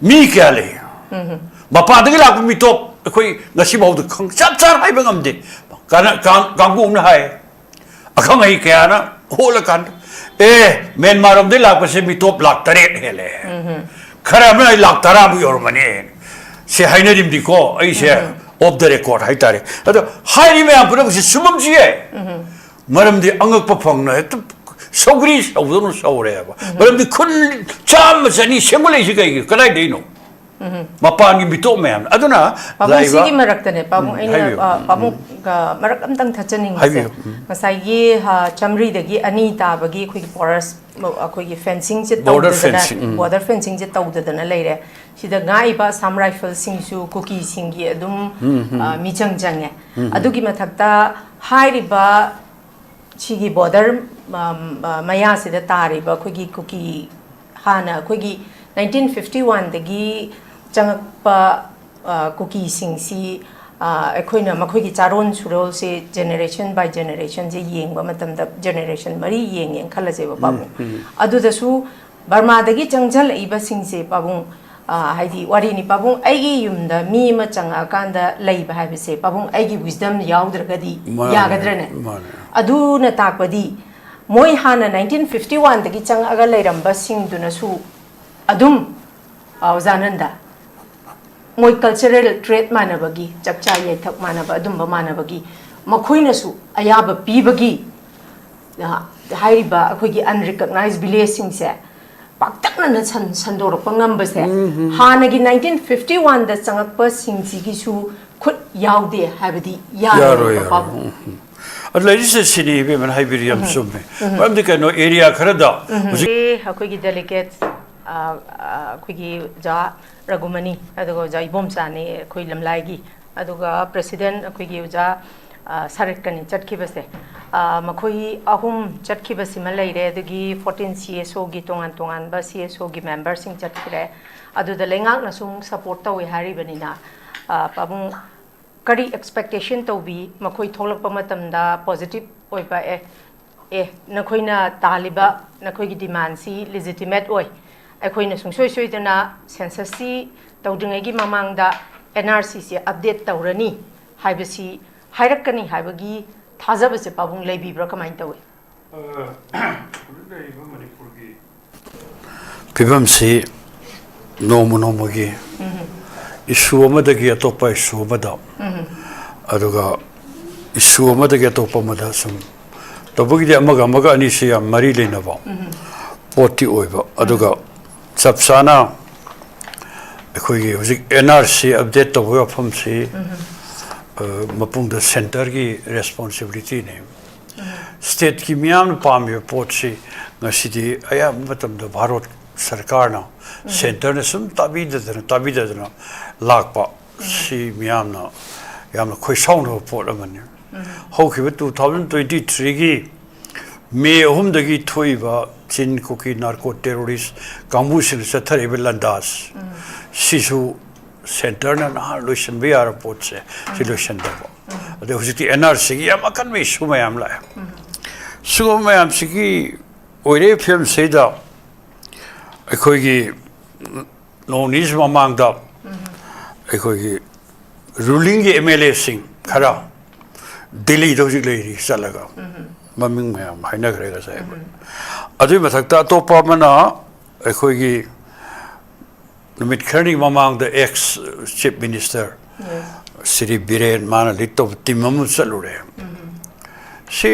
mi kya le mapa de la mi top khoi ngasi bau de khang chap char hai bangam de kana kang gu na hai akhang ai kya na hol kan men maram de la pa se mi top lak tare hele khara ma lak tara bu yor mane se hai na dim di ko ai se off the record hai tare ado hai me am pura se sumam ji maram de angak pa phang na sogri saudo saure ba maram de khun cham jani sengole ji kai kanai de no mapa ni bito me am aduna pabu sigi marak tane pabu aina pabu ga marak am tang thachaning se masai gi ha chamri de gi ani ta ba gi khoi forest khoi gi fencing je taw de border fencing je taw de na leire sida ngai ba sam rifle sing su cookie sing gi adum mi chang chang adu gi mathakta hai ri ba chigi border maya sida tari ba khoi gi cookie hana khoi gi 1951 dagi changpa cookie sing si ekhoina makhoi gi charon surol se generation by generation je yeng ba matam da generation mari yeng yeng khala je ba babu adu da su Burma dagi changjal iba sing se babung haidi wari ni babung aigi yumda mi ma changa kanda lei ba habi se babung aigi wisdom yaudra gadi yagadra ne adu na takpadi moi hana 1951 dagi chang aga leiram ba sing duna su adum zananda moi cultural trait manabagi chakcha ye thak manaba adum ba manabagi makhoina su ayaba pibagi hairiba akhogi unrecognized village sing se paktakna na sandor pangam ba se hana gi 1951 da changakpa sing ji gi su khut yaude habadi yaro babu Ladies and city women Hiberium Summe. I'm the kind of area Karada. Hakugi delegates Kugi Ja Ragumani, Adogo Jaibom Sani, Kuilam Lagi, Adoga President Kugi Ja Sarekani, Chatkibase, Makui Ahum Chatkibasi Malay, the 14 CSO Gitong and Tongan, CSO Gi members in Chatkire, Adu the Lengang Nasung supporta we Harry Benina, Pabung. Kari expectation to be makoi tholak pamatam da positive oi ba nakoi na taliba nakoi gi demand si legitimate oi akoi na sungsoi soi dana census si tawdingai gi mamang da NRC si update tawrani haibasi hairakani haibagi thajaba se pabung leibi bra kamai tawi manipur gi pibam si nomo gi issue amadagi atopa issue amada aduga issue amadagi atopa amada sum tabugidi amaga ani se yam mari lenaba poti oiba aduga sapsana ekhogi hojik NRC update tobo pham si mapung da center gi responsibility ne state ki miam pamyo potsi ngasidi aya matam da bharat sarkar na center ne sum tabidadana lakpa si miyamna yamna khoi saung no pot amani hokhiba 2023 gi May dagi thoiba chin cookie narco terrorist kambu sin sathari belandas sisu center na lotion be airport se solution da de hojiti NRC gi amakan me sumayam la sumayam sigi oire film seda ekhoigi nonis mamang da ekhoigi ruling MLA sing khara Delhi do jilei salaga maming mayam haina grega sai adu mathakta to pamana ekhoigi numit khani mamang da ex chief minister Sri Biren mana litto timam salure si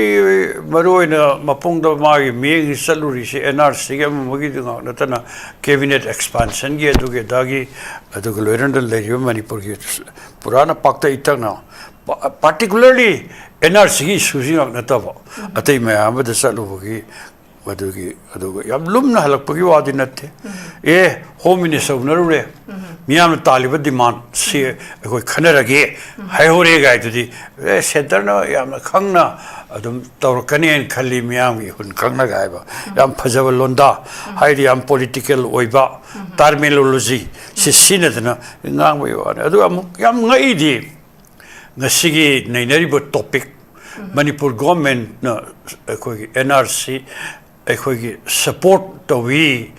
maroina mapungda magi mi saluri si NRC ge magi dinga natana cabinet expansion ge duge dagi adugo loirandal le Manipur ge purana pakta itagna particularly NRC gi suji nataba atai me amada salu gi adugo yam lumna halakpagi wadi natte home minister unarure miyam taliba demand si koi khanarage haihore gai tudi center na yam khangna adum tawrakani en khali miyam gi hun khangna gai ba yam phajaba londa haidi yam political oiba terminology si sinadna ngang bai wa adu yam ngai di ngasigi nainari bo topic Manipur government na koi NRC ꯑꯩꯈꯣꯏꯒꯤ support ꯇꯧꯋꯤ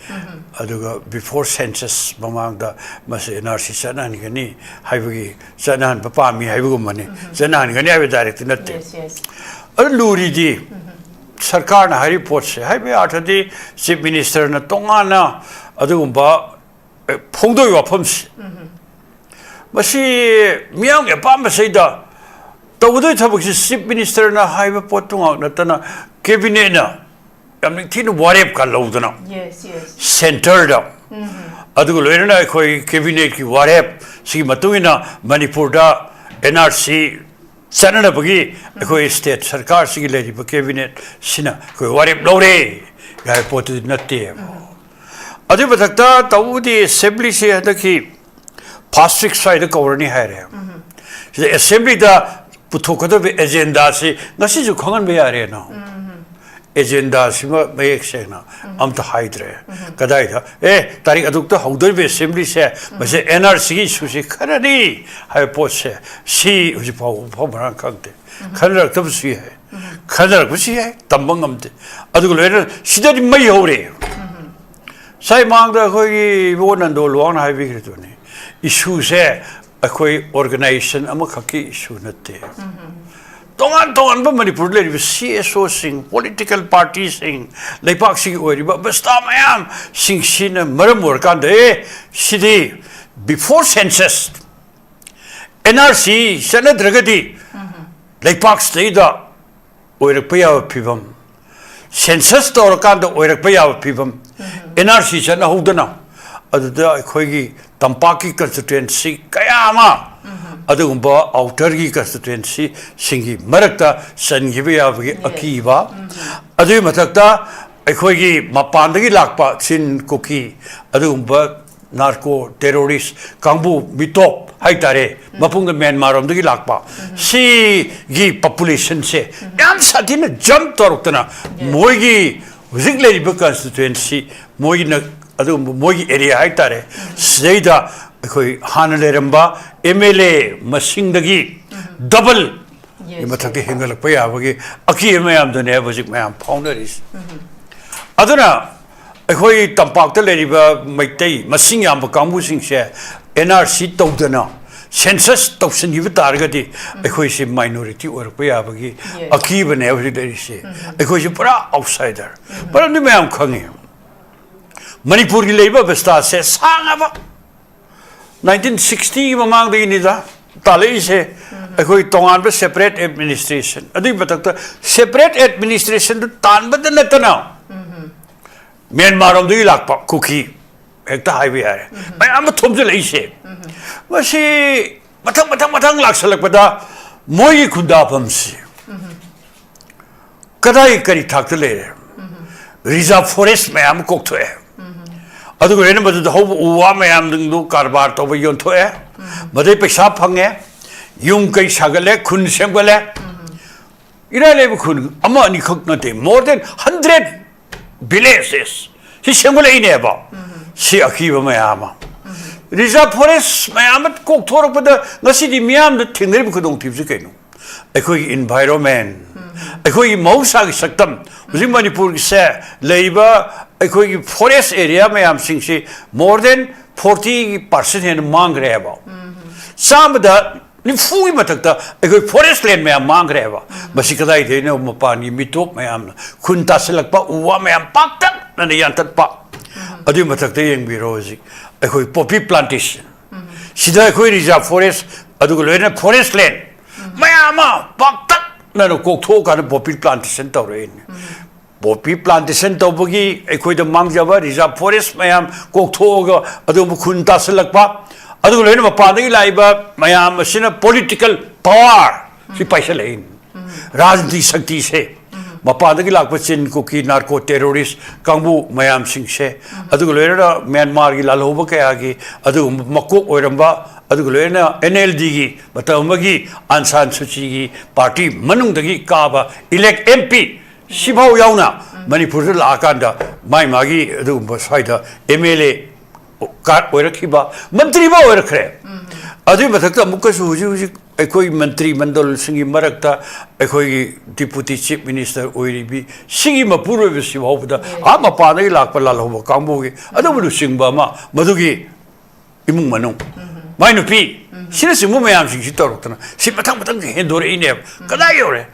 ꯑꯗꯨꯒ before census ꯃꯃꯥꯡꯗ ꯃꯁꯤ NRC ꯆꯠꯅꯍꯟꯒꯅꯤ ꯍꯥꯏꯕꯒꯤ ꯆꯠꯅꯍꯟꯕ ꯄꯥꯝꯃꯤ ꯍꯥꯏꯕꯒꯨꯝꯕꯅꯤ ꯆꯠꯅꯍꯟꯒꯅꯤ ꯍꯥꯏꯕ directly ꯅꯠꯇꯦ ꯑꯗꯨ ꯂꯨꯔꯤꯗꯤ ꯁꯔꯀꯥꯔꯅ ꯍꯥꯏꯔꯤꯕ ꯄꯣꯠꯁꯦ ꯍꯥꯏꯕ ꯑꯥꯔꯊꯗꯤ ꯆꯤꯐ ꯃꯤꯅꯤꯁꯇꯔꯅ ꯇꯣꯉꯥꯟꯅ ꯑꯗꯨꯒꯨꯝꯕ ꯐꯣꯡꯗꯣꯛꯏ ꯋꯥꯐꯝꯁꯤ ꯃꯁꯤ ꯃꯤꯌꯥꯝꯒꯤ ꯑꯄꯥꯝꯕꯁꯤꯗ ꯇꯧꯒꯗꯣꯏ ꯊꯕꯛꯁꯤ ꯆꯤꯐ ꯃꯤꯅꯤꯁꯇꯔꯅ ꯍꯥꯏꯕ ꯄꯣꯠꯇꯨ ꯉꯥꯛ ꯅꯠꯇꯅ ꯀꯦꯕꯤꯅꯦꯠꯅ ꯌꯥꯝ ꯅꯤꯡꯊꯤꯅ ꯋꯥꯔꯦꯞꯀ ꯂꯧꯗꯅ ꯁꯦꯟꯇꯔꯗ ꯑꯗꯨꯒ ꯂꯣꯏꯅꯅ ꯑꯩꯈꯣꯏ ꯀꯦꯕꯤꯅꯦꯠꯀꯤ ꯋꯥꯔꯦꯞ ꯁꯤꯒꯤ ꯃꯇꯨꯡ ꯏꯟꯅ ꯃꯅꯤꯄꯨꯔꯗ NRC ꯆꯠꯅꯅꯕꯒꯤ ꯑꯩꯈꯣꯏ ꯁ꯭ꯇꯦꯠ ꯁꯔꯀꯥꯔꯁꯤꯒꯤ ꯂꯩꯔꯤꯕ ꯀꯦꯕꯤꯅꯦꯠ ꯁꯤꯅ ꯑꯩꯈꯣꯏ ꯋꯥꯔꯦꯞ ꯂꯧꯔꯦ ꯍꯥꯏꯕ ꯄꯣꯠꯇꯨꯗꯤ ꯅꯠꯇꯦꯕ ꯑꯗꯨꯒꯤ ꯃꯊꯛꯇ ꯇꯧꯕꯗꯤ ꯑꯦꯁꯦꯝꯕ꯭ꯂꯤꯁꯤ ꯍꯟꯗꯛꯀꯤ ꯐꯥꯁꯠ ꯋꯤꯛ ꯁ꯭ꯋꯥꯏꯗ ꯀꯧꯔꯅꯤ ꯍꯥꯏꯔꯦ ꯁꯤꯗ ꯑꯦꯁꯦꯝꯕ꯭ꯂꯤꯗ ꯄꯨꯊꯣꯛꯀꯗꯕ ꯑꯦꯖꯦꯟꯗꯥꯁꯤ ꯉꯁꯤꯁꯨ ꯈꯪꯍꯟꯕ ꯌꯥꯔꯦꯅ ꯑꯦꯖꯦꯟꯗꯥꯁꯤꯃ ꯃꯌꯦꯛ ꯁꯦꯡꯅ ꯑꯝꯇ ꯍꯥꯏꯗ꯭ꯔꯦ ꯀꯗꯥꯏꯗ ꯇꯥꯔꯤꯛ ꯑꯗꯨꯛꯇ ꯍꯧꯗꯣꯔꯤꯕ ꯑꯦꯁꯦꯝꯕ꯭ꯂꯤꯁꯦ ꯃꯁꯤ NRCꯒꯤ ꯏꯁꯨꯁꯤ ꯈꯔꯅꯤ ꯍꯥꯏꯕ ꯄꯣꯠꯁꯦ ꯁꯤ ꯍꯧꯖꯤꯛ ꯐꯥꯎꯕ ꯃꯔꯥꯡ ꯈꯪꯗꯦ ꯈꯟꯅꯔꯛꯇꯕꯁꯨ ꯌꯥꯏ ꯈꯟꯅꯔꯛꯄꯁꯨ ꯌꯥꯏ ꯇꯝꯕ ꯉꯝꯗꯦ ꯑꯗꯨꯒ ꯂꯣꯏꯅꯅ ꯁꯤꯗꯗꯤ ꯃꯩ ꯍꯧꯔꯦ ꯁꯥꯏ ꯃꯥꯡꯗ ꯑꯩꯈꯣꯏꯒꯤ ꯏꯕꯣ ꯅꯟꯗꯣ ꯂꯨꯋꯥꯡꯅ ꯍꯥꯏꯕꯤꯈ꯭ꯔꯗꯨꯅꯤ ꯏꯁꯨꯁꯦ ꯑꯩꯈꯣꯏ ꯑꯣꯔꯒꯅꯥꯏꯖꯦꯁꯟ ꯑꯃꯈꯛꯀꯤ ꯏꯁꯨ ꯅꯠꯇꯦ ꯇꯣꯉꯥꯟ ꯇꯣꯉꯥꯟꯕ ꯃꯅꯤꯄꯨꯔꯗ ꯂꯩꯔꯤꯕ CSOꯁꯤꯡ ꯄꯣꯂꯤꯇꯤꯀꯦꯜ ꯄꯥꯔꯇꯤꯁꯤꯡ ꯂꯩꯕꯥꯛꯁꯤꯒꯤ ꯑꯣꯏꯔꯤꯕ ꯕꯁꯇꯥ ꯃꯌꯥꯝꯁꯤꯡꯁꯤꯅ ꯃꯔꯝ ꯑꯣꯏꯔꯀꯥꯟꯗ ꯁꯤꯗꯤ ꯕꯤꯐꯣꯔ ꯁꯦꯟꯁꯁ NRC ꯆꯠꯅꯗ꯭ꯔꯒꯗꯤ ꯂꯩꯕꯥꯛꯁꯤꯗꯩꯗ ꯑꯣꯏꯔꯛꯄ ꯌꯥꯕ ꯐꯤꯕꯝ ꯁꯦꯟꯁꯁ ꯇꯧꯔꯀꯥꯟꯗ ꯑꯣꯏꯔꯛꯄ ꯌꯥꯕ ꯐꯤꯕꯝ NRC ꯆꯠꯅꯍꯧꯗꯅ ꯑꯗꯨꯗ ꯑꯩꯈꯣꯏꯒꯤ ꯇꯝꯄꯥꯛꯀꯤ ꯀꯟꯁꯇꯤꯇꯨꯌꯦꯟꯁꯤ ꯀꯌా ꯑꯃ ꯑꯗꯨꯒꯨꯝꯕ ꯑꯥꯎꯇꯔꯒꯤ ꯀꯟꯁꯇꯤꯇꯨꯌꯦꯟꯁꯤꯁꯤꯡꯒꯤ ꯃꯔꯛꯇ ꯆꯟꯈꯤꯕ ꯌꯥꯕꯒꯤ ꯑꯀꯤꯕ ꯑꯗꯨꯒꯤ ꯃꯊꯛꯇ ꯑꯩꯈꯣꯏꯒꯤ ꯃꯄꯥꯟꯗꯒꯤ ꯂꯥꯛꯄ ꯆꯤꯟ ꯀꯨꯀꯤ ꯑꯗꯨꯒꯨꯝꯕ ꯅꯥꯔꯀꯣ ꯇꯦꯔꯣꯔꯤꯁ ꯀꯥꯡꯕꯨ ꯃꯤꯇꯣꯞ ꯍꯥꯏꯇꯥꯔꯦ ꯃꯄꯨꯡꯗ ꯃ꯭ꯌꯥꯟꯃꯥꯔꯣꯝꯗꯒꯤ ꯂꯥꯛꯄ ꯁꯤꯒꯤ ꯄꯣꯄꯨꯂꯦꯁꯟꯁꯦ ꯌꯥꯝ ꯁꯥꯊꯤꯅ ꯖꯝꯞ ꯇꯧꯔꯛꯇꯅ ꯃꯣꯏꯒꯤ ꯍꯧꯖꯤꯛ ꯂꯩꯔꯤꯕ ꯀꯟꯁꯇꯤꯇꯨꯌꯦꯟꯁꯤ ꯃꯣꯏꯒꯤꯅ ꯑꯗꯨꯒꯨꯝꯕ ꯃꯣꯏꯒꯤ ꯑꯦꯔꯤꯌꯥ ꯍꯥꯏꯇꯥꯔꯦ ꯁꯤꯗꯩꯗ ꯑꯩꯈꯣꯏ ꯍꯥꯟꯅ ꯂꯩꯔꯝꯕ MLA ꯃꯁꯤꯡꯗꯒꯤ ꯗꯕꯜ ꯃꯊꯛꯇ ꯍꯦꯟꯒꯠꯂꯛꯄ ꯌꯥꯕꯒꯤ ꯑꯀꯤꯕ ꯃꯌꯥꯝꯗꯨꯅꯦ ꯍꯧꯖꯤꯛ ꯃꯌꯥꯝ ꯐꯥꯎꯅꯔꯤꯁꯤ ꯑꯗꯨꯅ ꯑꯩꯈꯣꯏ ꯇꯝꯄꯥꯛꯇ ꯂꯩꯔꯤꯕ ꯃꯩꯇꯩ ꯃꯁꯤꯡ ꯌꯥꯝꯕ ꯀꯥꯡꯕꯨꯁꯤꯡꯁꯦ NRC ꯇꯧꯗꯅ ꯁꯦꯟꯁꯁ ꯇꯧꯁꯤꯟꯈꯤꯕ ꯇꯥꯔꯒꯗꯤ ꯑꯩꯈꯣꯏꯁꯤ ꯃꯥꯏꯅꯣꯔꯤꯇꯤ ꯑꯣꯏꯔꯛꯄ ꯌꯥꯕꯒꯤ ꯑꯀꯤꯕꯅꯦ ꯍꯧꯖꯤꯛ ꯂꯩꯔꯤꯁꯦ ꯑꯩꯈꯣꯏꯁꯤ ꯄꯨꯔꯥ ꯑꯥꯎꯠꯁꯥꯏꯗꯔ ꯃꯔꯝꯗꯤ ꯃꯌꯥꯝ ꯈꯪꯉꯤ ꯃꯅꯤꯄꯨꯔꯒꯤ ꯂꯩꯕ ꯕꯁꯇꯥꯁꯦ ꯁꯥꯡꯉꯕ 1960ꯒꯤ ꯃꯃꯥꯡꯗꯒꯤꯅꯤꯗ ꯇꯥꯜꯂꯛꯏꯁꯦ ꯑꯩꯈꯣꯏ ꯇꯣꯉꯥꯟꯕ ꯁꯦꯄꯔꯦꯠ ꯑꯦꯗꯃꯤꯅꯤꯁꯇ꯭ꯔꯦꯁꯟ ꯑꯗꯨꯒꯤ ꯃꯊꯛꯇ ꯁꯦꯄꯔꯦꯠ ꯑꯦꯗꯃꯤꯅꯤꯁꯇ꯭ꯔꯦꯁꯟꯗꯨ ꯇꯥꯟꯕꯗ ꯅꯠꯇꯅ ꯃ꯭ꯌꯥꯟꯃꯥꯔꯣꯝꯗꯒꯤ ꯂꯥꯛꯄ ꯀꯨꯀꯤ ꯍꯦꯛꯇ ꯍꯥꯏꯕ ꯌꯥꯔꯦ ꯃꯌꯥꯝ ꯑꯃ ꯊꯣꯝꯖꯤꯜꯂꯛꯏꯁꯦ ꯃꯁꯤ ꯃꯊꯪ ꯂꯥꯛꯁꯜꯂꯛꯄꯗ ꯃꯣꯏꯒꯤ ꯈꯨꯟꯗꯥꯐꯝꯁꯤ ꯀꯗꯥꯏ ꯀꯔꯤ ꯊꯥꯛꯇ ꯂꯩꯔꯦ ꯔꯤꯖꯥꯔꯚ ꯐꯣꯔꯦꯁꯠ ꯃꯌꯥꯝ ꯑꯃ ꯀꯣꯛꯊꯣꯛꯑꯦ ꯑꯗꯨꯒ ꯂꯣꯏꯅ ꯃꯗꯨꯗ ꯍꯧꯕ ꯎ ꯋꯥ ꯃꯌꯥꯝꯗꯨ ꯀꯔꯕꯥꯔ ꯇꯧꯕ ꯌꯣꯟꯊꯣꯛꯑꯦ ꯃꯗꯩ ꯄꯩꯁꯥ ꯐꯪꯉꯦ ꯌꯨꯝ ꯀꯩ ꯁꯥꯒꯠꯂꯦ ꯈꯨꯟ ꯁꯦꯝꯒꯠꯂꯦ ꯏꯔꯥꯏ ꯂꯩꯕ ꯈꯨꯟ ꯑꯃ ꯑꯅꯤꯈꯛ ꯅꯠꯇꯦ ꯃꯣꯔ ꯗꯦꯟ 100 villages ꯁꯤ ꯁꯦꯝꯒꯠꯂꯛꯏꯅꯦꯕ ꯁꯤ ꯑꯀꯤꯕ ꯃꯌꯥꯝ ꯑꯃ ꯔꯤꯖꯥꯔꯚ ꯐꯣꯔꯦꯁꯠ ꯃꯌꯥꯝ ꯑꯃ ꯀꯣꯛꯊꯣꯔꯛꯄꯗ ꯉꯁꯤꯗꯤ ꯃꯤꯌꯥꯝꯗ ꯊꯦꯡꯅꯔꯤꯕ ꯈꯨꯗꯣꯡꯊꯤꯕꯁꯤ ꯀꯩꯅꯣ ꯑꯩꯈꯣꯏꯒꯤ ꯏꯟꯚꯥꯏꯔꯣꯟꯃꯦꯟ ꯑꯩꯈꯣꯏꯒꯤ ꯃꯍꯧꯁꯥꯒꯤ ꯁꯛꯇꯝ ꯍꯧꯖꯤꯛ ꯃꯅꯤꯄꯨꯔꯒꯤꯁꯦ ꯂꯩꯔꯤꯕ ꯑꯩꯈꯣꯏꯒꯤ ꯐꯣꯔꯦꯁꯠ ꯑꯦꯔꯤꯌꯥ ꯃꯌꯥꯝꯁꯤꯡꯁꯤ ꯃꯣꯔ ꯗꯦꯟ 40% ꯍꯦꯟꯅ ꯃꯥꯡꯈ꯭ꯔꯦꯕ ꯆꯥꯝꯃꯗ 90ꯒꯤ ꯃꯊꯛꯇ ꯑꯩꯈꯣꯏ ꯐꯣꯔꯦꯁꯠ ꯂꯦꯟ ꯃꯌꯥꯝ ꯃꯥꯡꯈ꯭ꯔꯦꯕ ꯃꯁꯤ ꯀꯗꯥꯏꯗꯩꯅꯣ ꯃꯄꯥꯟꯒꯤ ꯃꯤꯇꯣꯞ ꯃꯌꯥꯝꯅ ꯈꯨꯟ ꯇꯥꯁꯤꯜꯂꯛꯄ ꯎ ꯋꯥ ꯃꯌꯥꯝ ꯄꯥꯛꯇꯛꯅꯅ ꯌꯥꯟꯊꯠꯄ ꯑꯗꯨꯒꯤ ꯃꯊꯛꯇ ꯌꯦꯡꯕꯤꯔꯣ ꯍꯧꯖꯤꯛ ꯑꯩꯈꯣꯏ ꯄꯣꯄꯤ ꯄ꯭ꯂꯥꯟꯇꯦꯁꯟ ꯁꯤꯗ ꯑꯩꯈꯣꯏ ꯔꯤꯖꯥꯔꯚ ꯐꯣꯔꯦꯁꯠ ꯑꯗꯨꯒ ꯂꯣꯏꯅꯅ ꯐꯣꯔꯦꯁꯠ ꯂꯦꯟ ꯃꯌꯥꯝ ꯑꯃ ꯄꯥꯛꯇꯛꯅꯅ ꯀꯣꯛꯊꯣꯛꯑꯀꯥꯟꯗ ꯄꯣꯄꯤ ꯄ꯭ꯂꯥꯟꯇꯦꯁꯟ ꯇꯧꯔꯛꯏꯅꯦ ꯄꯣꯄꯤ ꯄ꯭ꯂꯥꯟꯇꯦꯁꯟ ꯇꯧꯕꯒꯤ ꯑꯩꯈꯣꯏꯗ ꯃꯥꯡꯖꯕ ꯔꯤꯖꯥꯔꯚ ꯐꯣꯔꯦꯁꯠ ꯃꯌꯥꯝ ꯀꯣꯛꯊꯣꯛꯑꯒ ꯑꯗꯨꯒꯨꯝꯕ ꯈꯨꯟ ꯇꯥꯁꯤꯜꯂꯛꯄ ꯑꯗꯨꯒ ꯂꯣꯏꯅ ꯃꯄꯥꯟꯗꯒꯤ ꯂꯥꯛꯏꯕ ꯃꯌꯥꯝ ꯑꯁꯤꯅ ꯄꯣꯂꯤꯇꯤꯀꯦꯜ ꯄꯋꯥꯔ ꯁꯤ ꯄꯥꯏꯁꯜꯂꯛꯏꯅꯤ ꯔꯥꯖꯅꯤꯇꯤ ꯁꯛꯇꯤꯁꯦ ꯃꯄꯥꯟꯗꯒꯤ ꯂꯥꯛꯄ ꯆꯤꯟ ꯀꯨꯀꯤ ꯅꯥꯔꯀꯣ ꯇꯦꯔꯣꯔꯤꯁꯠ ꯀꯥꯡꯕꯨ ꯃꯌꯥꯝꯁꯤꯡꯁꯦ ꯑꯗꯨꯒ ꯂꯣꯏꯅꯅ ꯃ꯭ꯌꯥꯟꯃꯥꯔꯒꯤ ꯂꯥꯜꯍꯧꯕ ꯀꯌꯥꯒꯤ ꯑꯗꯨꯒꯨꯝꯕ ꯃꯀꯣꯛ ꯑꯣꯏꯔꯝꯕ ꯑꯗꯨꯒ ꯂꯣꯏꯅꯅ NLDꯒꯤ ꯃꯇꯝ ꯑꯃꯒꯤ ꯑꯟꯁꯥꯟ ꯁꯨꯆꯤꯒꯤ ꯄꯥꯔꯇꯤ ꯃꯅꯨꯡꯗꯒꯤ ꯀꯥꯕ ꯏꯂꯦꯛ MP सिभाव यावना मणिपुर लाकांदा माई मागी अदुगुंबा स्वाइदा MLA कार्ड ओइरखिबा मंत्री बा ओइरखरे अदुई मथक्ता मुकसु हुजि हुजि ꯑꯩꯈꯣꯏ ꯃꯟꯇ꯭ꯔꯤ ꯃꯟꯗꯜꯁꯤꯡꯒꯤ ꯃꯔꯛꯇ ꯑꯩꯈꯣꯏꯒꯤ ꯗꯤꯄꯨꯇꯤ ꯆꯤꯐ ꯃꯤꯅꯤꯁꯇꯔ ꯑꯣꯏꯔꯤꯕꯤ ꯁꯤꯒꯤ ꯃꯄꯨꯔꯣꯏꯕꯁꯤ ꯐꯥꯎꯕꯗ ꯃꯄꯥꯟꯗꯒꯤ ꯂꯥꯛꯄ ꯂꯥꯜꯍꯧꯕ ꯀꯥꯡꯕꯨꯒꯤ ꯑꯗꯨꯕꯨ ꯂꯨꯆꯤꯡꯕ ꯑꯃ ꯃꯗꯨꯒꯤ ꯏꯃꯨꯡ ꯃꯅꯨꯡ ꯃꯥꯏ ꯅꯨꯄꯤ ꯁꯤꯅꯆꯤꯡꯕ ꯃꯌꯥꯝꯁꯤꯡꯁꯤ ꯇꯧꯔꯛꯇꯅ ꯁꯤ ꯃꯊꯪ ꯃꯊꯪ ꯍꯦꯟꯗꯣꯔꯛꯏꯅꯦꯕ ꯀꯗꯥꯏ ꯌꯧꯔꯦ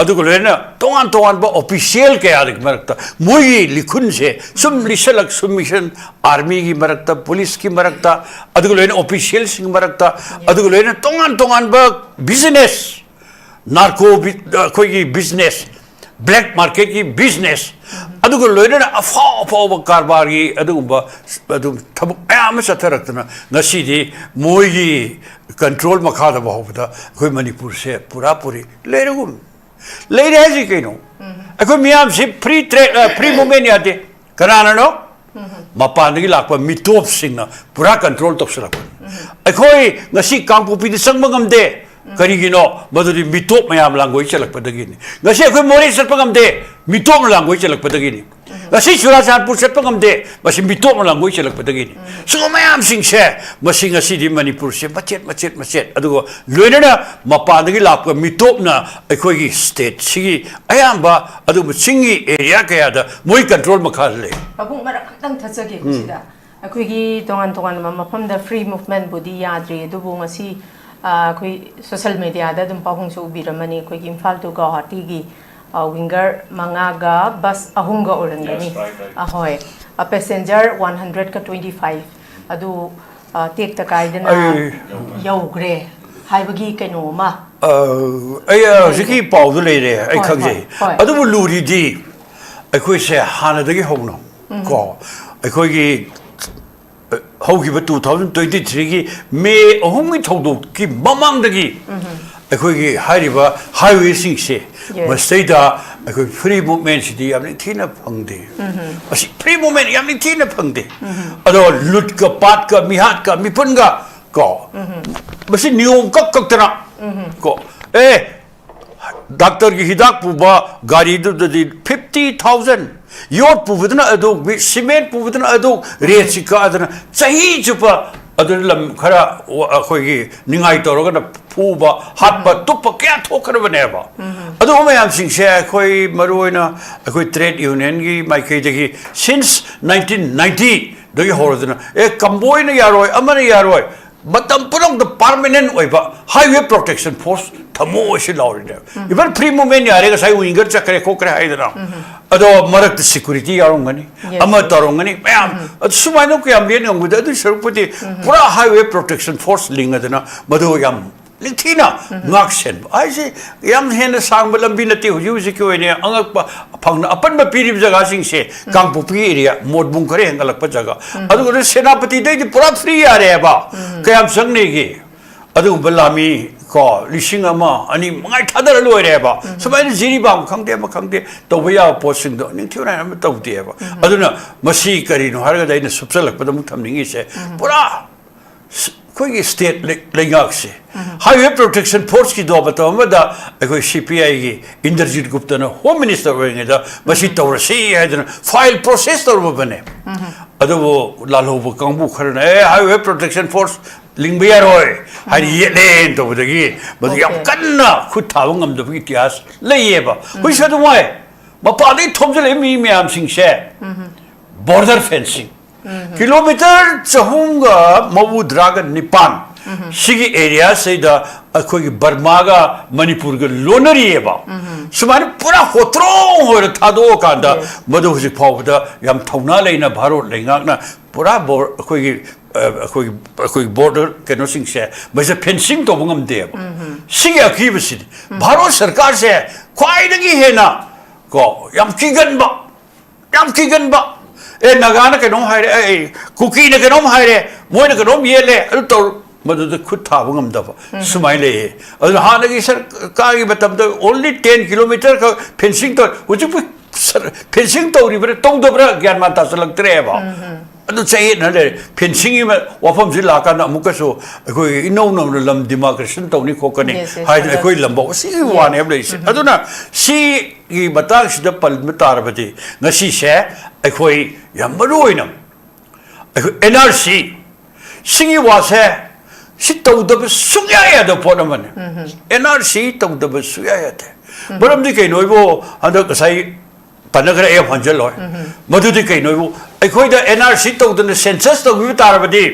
ꯑꯗꯨꯒ ꯂꯣꯏꯅ ꯇꯣꯉꯥꯟ ꯇꯣꯉꯥꯟꯕ ꯑꯣꯐꯤꯁꯤꯌꯦꯜ ꯀꯌꯥꯒꯤ ꯃꯔꯛꯇ ꯃꯣꯏꯒꯤ ꯂꯤꯈꯨꯟꯁꯦ ꯁꯨꯝ ꯂꯤꯁꯜꯂꯛ ꯁꯨꯝ ꯑꯥꯔꯃꯤꯒꯤ ꯃꯔꯛꯇ ꯄꯨꯂꯤꯁꯀꯤ ꯃꯔꯛꯇ ꯑꯗꯨꯒ ꯂꯣꯏꯅ ꯑꯣꯐꯤꯁꯤꯌꯦꯜꯁꯤꯡ ꯃꯔꯛꯇ ꯑꯗꯨꯒ ꯂꯣꯏꯅ ꯇꯣꯉꯥꯟ ꯇꯣꯉꯥꯟꯕ ꯕꯤꯖꯤꯅꯦꯁ ꯅꯥꯔꯀꯣ ꯑꯩꯈꯣꯏꯒꯤ ꯕꯤꯖꯤꯅꯦꯁ ꯕ꯭ꯂꯦꯛ ꯃꯥꯔꯀꯦꯠꯀꯤ ꯕꯤꯖꯤꯅꯦꯁ ꯑꯗꯨꯒ ꯂꯣꯏꯅꯅ ꯑꯐꯥꯎꯕ ꯀꯔꯕꯥꯔꯒꯤ ꯑꯗꯨꯒꯨꯝꯕ ꯑꯗꯨꯝ ꯊꯕꯛ ꯃꯌꯥꯝ ꯑꯃ ꯆꯠꯊꯔꯛꯇꯅ ꯉꯁꯤꯗꯤ ꯃꯣꯏꯒꯤ ꯀꯟꯇ꯭ꯔꯣꯜ ꯃꯈꯥꯗ ꯐꯥꯎꯕꯗ ꯑꯩꯈꯣꯏ ꯃꯅꯤꯄꯨꯔꯁꯦ ꯄꯨꯔꯥ ꯄꯨꯔꯤ ꯂꯩꯔꯒꯨꯝ ꯂꯩꯔꯦ ꯍꯥꯏꯁꯤ ꯀꯩꯅꯣ ꯑꯩꯈꯣꯏ ꯃꯤꯌꯥꯝꯁꯤ ꯐ꯭ꯔꯤ ꯃꯨꯚꯃꯦꯟ ꯌꯥꯗꯦ ꯀꯅꯥꯅꯅꯣ ꯃꯄꯥꯟꯗꯒꯤ ꯂꯥꯛꯄ ꯃꯤꯇꯣꯞꯁꯤꯡꯅ ꯄꯨꯔꯥ ꯀꯟꯇ꯭ꯔꯣꯜ ꯇꯧꯁꯤꯜꯂꯛꯄ ꯑꯩꯈꯣꯏ ꯉꯁꯤ ꯀꯥꯡꯄꯣꯛꯄꯤꯗ ꯆꯪꯕ ꯉꯝꯗꯦ ꯀꯔꯤꯒꯤꯅꯣ ꯃꯗꯨꯗꯤ ꯃꯤꯇꯣꯞ ꯃꯌꯥꯝ ꯂꯥꯡꯒꯣꯏ ꯆꯠꯂꯛꯄꯗꯒꯤꯅꯤ ꯉꯁꯤ ꯑꯩꯈꯣꯏ ꯃꯣꯔꯦ ꯆꯠꯄ ꯉꯝꯗꯦ ꯃꯤꯇꯣꯞꯅ ꯂꯥꯡꯒꯣꯏ ꯆꯠꯂꯛꯄꯗꯒꯤꯅꯤ ꯉꯁꯤ ꯆꯨꯔꯥꯆꯥꯟꯄꯨꯔ ꯆꯠꯄ ꯉꯝꯗꯦ ꯃꯁꯤ ꯃꯤꯇꯣꯞꯅ ꯂꯥꯡꯒꯣꯏ ꯆꯠꯂꯛꯄꯗꯒꯤꯅꯤ ꯁꯤꯒꯨꯝꯕ ꯃꯌꯥꯝꯁꯤꯡꯁꯦ ꯃꯁꯤ ꯉꯁꯤꯗꯤ ꯃꯅꯤꯄꯨꯔꯁꯦ ꯃꯆꯦꯠ ꯑꯗꯨꯒ ꯂꯣꯏꯅꯅ ꯃꯄꯥꯟꯗꯒꯤ ꯂꯥꯛꯄ ꯃꯤꯇꯣꯞꯅ ꯑꯩꯈꯣꯏꯒꯤ ꯁ꯭ꯇꯦꯠꯁꯤꯒꯤ ꯑꯌꯥꯝꯕ ꯑꯗꯨꯒꯨꯝꯕ ꯆꯤꯡꯒꯤ ꯑꯦꯔꯤꯌꯥ ꯀꯌꯥꯗ ꯃꯣꯏ ꯀꯟꯇ꯭ꯔꯣꯜ ꯃꯈꯥꯗ ꯂꯩ ꯄꯥꯕꯨꯡ ꯃꯔꯛ ꯈꯛꯇꯪ ꯊꯠꯆꯒꯦ ꯁꯤꯗ ꯑꯩꯈꯣꯏꯒꯤ ꯇꯣꯉꯥꯟꯕ ꯃꯐꯝꯗ ꯐ꯭ꯔꯤ ꯃꯨꯚꯃꯦꯟꯕꯨꯗꯤ ꯌꯥꯗ꯭ꯔꯤ ꯑꯗꯨꯕꯨ ꯉꯁꯤ ꯑꯩꯈꯣꯏ ꯁꯣꯁꯤꯌꯦꯜ ꯃꯤꯗꯤꯌꯥꯗ ꯑꯗꯨꯝ ꯄꯥꯕꯨꯡꯁꯨ ꯎꯕꯤꯔꯝꯃꯅꯤ ꯑꯩꯈꯣꯏꯒꯤ ꯏꯝꯐꯥꯜ ꯇꯨ ꯒꯧꯍꯥꯇꯤꯒꯤ ꯋꯤꯡꯒꯔ 5ꯒ ꯕꯁ 3ꯒ ꯑꯣꯏꯔꯝꯒꯅꯤ ꯍꯣꯏ ꯄꯦꯁꯦꯟꯖꯔ 125 ꯑꯗꯨ ꯇꯦꯛꯇ ꯀꯥꯏꯗꯅ ꯌꯧꯈ꯭ꯔꯦ ꯍꯥꯏꯕꯒꯤ ꯀꯩꯅꯣ ꯑꯃ ꯑꯩ ꯍꯧꯖꯤꯛꯀꯤ ꯄꯥꯎꯗꯨ ꯂꯩꯔꯦ ꯑꯩ ꯈꯪꯖꯩ ꯑꯗꯨꯕꯨ ꯂꯨꯔꯤꯗꯤ ꯑꯩꯈꯣꯏꯁꯦ ꯍꯥꯟꯅꯗꯒꯤ ꯍꯧꯅ ꯀꯣ ꯑꯩꯈꯣꯏꯒꯤ ꯍꯧꯈꯤꯕ 2023ꯒꯤ ꯃꯦ 3ꯒꯤ ꯊꯧꯗꯣꯛꯀꯤ ꯃꯃꯥꯡꯗꯒꯤ ꯑꯩꯈꯣꯏꯒꯤ ꯍꯥꯏꯔꯤꯕ ꯍꯥꯏꯋꯦꯁꯤꯡꯁꯦ ꯃꯁꯤꯗ ꯑꯩꯈꯣꯏ ꯐ꯭री ꯃꯨꯚꯃꯦꯟꯁꯤꯗꯤ ꯌꯥꯝ ꯅꯤꯡꯊꯤꯅ ꯐꯪꯗꯦ ꯑꯁꯤ ꯐ꯭री ꯃꯨꯚꯃꯦꯟ ꯌꯥꯝ ꯅꯤꯡꯊꯤꯅ ꯐꯪꯗꯦ ꯑꯗꯣ ꯂꯨꯠꯀ ꯄꯥꯠꯀ ꯃꯤꯍꯥꯠꯀ ꯃꯤꯄꯨꯟꯒ ꯀꯣ ꯃꯁꯤ ꯅꯤꯌꯣꯝ ꯀꯛꯇꯅ ꯀꯣ ꯗꯥꯛꯇꯔꯒꯤ ꯍꯤꯗꯥꯛ ꯄꯨꯕ ꯒꯥꯔꯤꯗꯨꯗꯗꯤ 50,000 ꯌꯣꯠ ꯄꯨꯕꯗꯨꯅ ꯑꯗꯨ ꯁꯤꯃꯦꯟꯠ ꯄꯨꯕꯗꯨꯅ ꯑꯗꯨ ꯔꯦꯠꯁꯤ ꯀꯛꯑꯗꯅ ꯆꯍꯤ ꯆꯨꯞꯄ ꯑꯗꯨꯅ ꯂꯝ ꯈꯔ ꯑꯩꯈꯣꯏꯒꯤ ꯅꯤꯡꯉꯥꯏ ꯇꯧꯔꯒꯅ ꯐꯨꯕ ꯍꯥꯠꯄ ꯇꯨꯞꯄ ꯀꯌꯥ ꯊꯣꯛꯈ꯭ꯔꯕꯅꯦꯕ ꯑꯗꯨꯒꯨꯝꯕ ꯃꯌꯥꯝꯁꯤꯡꯁꯦ ꯑꯩꯈꯣꯏ ꯃꯔꯨꯑꯣꯏꯅ ꯑꯩꯈꯣꯏ ꯇ꯭ꯔꯦꯗ ꯌꯨꯅꯤꯌꯟꯒꯤ ꯃꯥꯏꯀꯩꯗꯒꯤ ꯁꯤꯟꯁ 1990 ꯍꯧꯔꯗꯨꯅ ꯀꯝꯕꯣꯏꯅ ꯌꯥꯔꯣꯏ ꯑꯃꯅ ꯌꯥꯔꯣꯏ ꯃꯇꯝ ꯄꯨꯝꯅꯃꯛꯇ ꯄꯥꯔꯃꯅꯦꯟ ꯑꯣꯏꯕ ꯍꯥꯏꯋꯦ ꯄ꯭ꯔꯣꯇꯦꯛꯁꯟ ꯐꯣꯔꯁ ꯊꯝꯃꯣ ꯑꯁꯤ ꯂꯥꯎꯔꯤꯅꯦꯕ ꯏꯚꯟ ꯐ꯭री ꯃꯨꯚꯃꯦꯟ ꯌꯥꯔꯦ ꯉꯁꯥꯏ ꯋꯤꯡꯒꯔ ꯆꯠꯈ꯭ꯔꯦ ꯈꯣꯠꯈ꯭ꯔꯦ ꯍꯥꯏꯗꯅ ꯑꯗꯣ ꯃꯔꯛꯇ ꯁꯦꯀꯨꯔꯤꯇꯤ ꯌꯥꯎꯔꯝꯒꯅꯤ ꯑꯃ ꯇꯧꯔꯝꯒꯅꯤ ꯃꯌꯥꯝ ꯑꯗꯨ ꯁꯨꯃꯥꯏꯅ ꯀꯌꯥꯝ ꯂꯦꯟ ꯉꯝꯒꯗ ꯑꯗꯨꯒꯤ ꯁꯔꯨꯛꯄꯨꯗꯤ ꯄꯨꯔꯥ ꯍꯥꯏꯋꯦ ꯄ꯭ꯔꯣꯇꯦꯛꯁꯟ ꯐꯣꯔꯁ ꯂꯤꯡꯉꯗꯅ ꯃꯗꯨ ꯌꯥꯝ ꯅꯤꯡꯊꯤꯅ ꯉꯥꯛ ꯁꯦꯟꯕ ꯍꯥꯏꯁꯦ ꯌꯥꯝ ꯍꯦꯟꯅ ꯁꯥꯡꯕ ꯂꯝꯕꯤ ꯅꯠꯇꯦ ꯍꯧꯖꯤꯛꯀꯤ ꯑꯣꯏꯅ ꯑꯉꯛꯄ ꯐꯪꯅ ꯑꯄꯟꯕ ꯄꯤꯔꯤꯕ ꯖꯒꯥꯁꯤꯡꯁꯦ ꯀꯥꯡꯄꯣꯛꯄꯤ ꯑꯦꯔꯤꯌꯥ ꯃꯣꯠꯕꯨꯡ ꯈꯔ ꯍꯦꯟꯒꯠꯂꯛꯄ ꯖꯒꯥ ꯑꯗꯨꯒ ꯁꯦꯅꯥꯄꯇꯤꯗꯩꯗꯤ ꯄꯨꯔꯥ ꯐ꯭री ꯌꯥꯔꯦꯕ ꯀꯌꯥꯝ ꯆꯪꯅꯤꯒꯦ ꯑꯗꯨꯒꯨꯝꯕ ꯂꯥꯃꯤ ꯀꯣ 1,000 2 5 ꯊꯥꯗꯔ ꯂꯣꯏꯔꯦꯕ ꯁꯨꯃꯥꯏꯅ ꯖꯤꯔꯤꯕꯥꯝ ꯈꯪꯗꯦ ꯑꯃ ꯈꯪꯗꯦ ꯇꯧꯕ ꯌꯥꯕ ꯄꯣꯠꯁꯤꯡꯗꯣ ꯅꯤꯡꯊꯤꯅ ꯑꯃ ꯇꯧꯗꯦꯕ ꯑꯗꯨꯅ ꯃꯁꯤ ꯀꯔꯤꯅꯣ ꯍꯥꯏꯔꯒꯗꯤ ꯑꯩꯅ ꯁꯨꯞꯆꯜꯂꯛꯄꯗ ꯑꯃꯨꯛ ꯊꯝꯅꯤꯡꯉꯤꯁꯦ ꯄꯨꯔꯥ ꯑꯩꯈꯣꯏꯒꯤ ꯁ꯭ꯇꯦꯠ ꯂꯩꯉꯥꯛꯁꯦ ꯍꯥꯏꯋꯦ ꯄ꯭ꯔꯣꯇꯦꯛꯁꯟ ꯐꯣꯔꯁꯀꯤꯗꯣ ꯃꯇꯝ ꯑꯃꯗ ꯑꯩꯈꯣꯏ CPIꯒꯤ ꯏꯟꯗꯔꯖꯤꯠ ꯒꯨꯞꯇꯅ ꯍꯣꯝ ꯃꯤꯅꯤꯁꯇꯔ ꯑꯣꯏꯔꯤꯉꯩꯗ ꯃꯁꯤ ꯇꯧꯔꯁꯤ ꯍꯥꯏꯗꯅ ꯐꯥꯏꯜ ꯄ꯭ꯔꯣꯁꯦꯁ ꯇꯧꯔꯨꯕꯅꯦ ꯑꯗꯨꯕꯨ ꯂꯥꯜꯍꯧꯕ ꯀꯥꯡꯕꯨ ꯈꯔꯅ ꯍꯥꯏꯋꯦ ꯄ꯭ꯔꯣꯇꯦꯛꯁꯟ ꯐꯣꯔꯁ ꯂꯤꯡꯕ ꯌꯥꯔꯣꯏ ꯍꯥꯏꯅ ꯌꯦꯠꯂꯦꯅ ꯇꯧꯕꯗꯒꯤ ꯃꯗꯨ ꯌꯥꯝ ꯀꯟꯅ ꯈꯨꯠ ꯊꯥꯕ ꯉꯝꯗꯕꯒꯤ ꯏꯇꯤꯍꯥꯁ ꯂꯩꯌꯦꯕ ꯍꯧꯖꯤꯛꯁꯨ ꯑꯗꯨꯃꯥꯏ ꯃꯄꯥꯟꯗꯒꯤ ꯊꯣꯝꯖꯤꯜꯂꯛꯏ ꯃꯤ ꯃꯌꯥꯝꯁꯤꯡꯁꯦ ꯕꯣꯔꯗꯔ ꯐꯦꯟꯁꯤꯡ ꯀꯤꯂꯣꯃꯤꯇꯔ 359 सिगी एरिया सेदा अखोगी बर्मागा मणिपुरगा लोनरिएबा सुमाने पूरा होत्रो होर थादो कांदा मदो हुजिक फावदा याम थौना लेना भारत लेंगाकना पूरा अखोगी बॉर्डर केनो सिंगसे बजे फेंसिंग तो बंगम देब सिगी अखीबसि भारत सरकार से ख्वाइदगी हेना को याम किगनबा ए नगाना केनो हायरे ए कुकी ने केनो हायरे मोयने केनो येले अदु तो मदद खुद थाब ngam सुमाइले अदु हानगी सरकार की मतलब ओनली 10 किलोमीटर का फेंसिंग तो हुजु फेंसिंग तो रिबरे तौदबरा ज्ञान माता सलक्तरे बा अदु चाहिए न ले फेंसिंग में वफम जि लाका न मुकसो कोई इनो नो लम डेमोक्रेशन तौनी खोकने हाय कोई लंबो सी वाने ब्लेस अदुना सी की बताक सिद पल में तारबदि ngasi se अखोई याम मरुइना एनआरसी सिंगी वासे si tawdaba sugya da po naman NRC tawdaba sugya te maram di kay noibo handa kasay panagra e hanjalo madu di kay noibo ay koy da NRC tawdana census tawbi tarabadi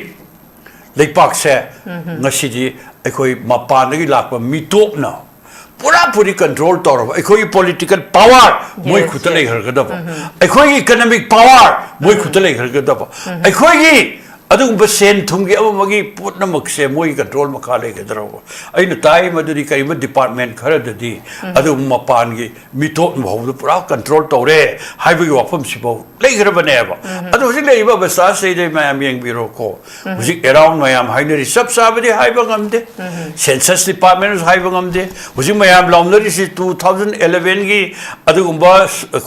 leipak se ngasi di ay koy mapanagi lakpa mitop na pura puri control tawra ay koy political power moi khutalai hargadaba ay koy economic power moi khutalai hargadaba ay koy adugba sen thumgi amagi putna makse moi control makhale ke daraw aina tai maduri kaima department khara dadi adu mapan gi mito bhawdu pura control tawre haibi wafam sibo leigra baneba adu hujik leiba basa sei de mayam yeng biro ko hujik around mayam hainari sab sabadi haiba ngamde census department haiba ngamde hujik mayam lawnari si 2011 gi adugba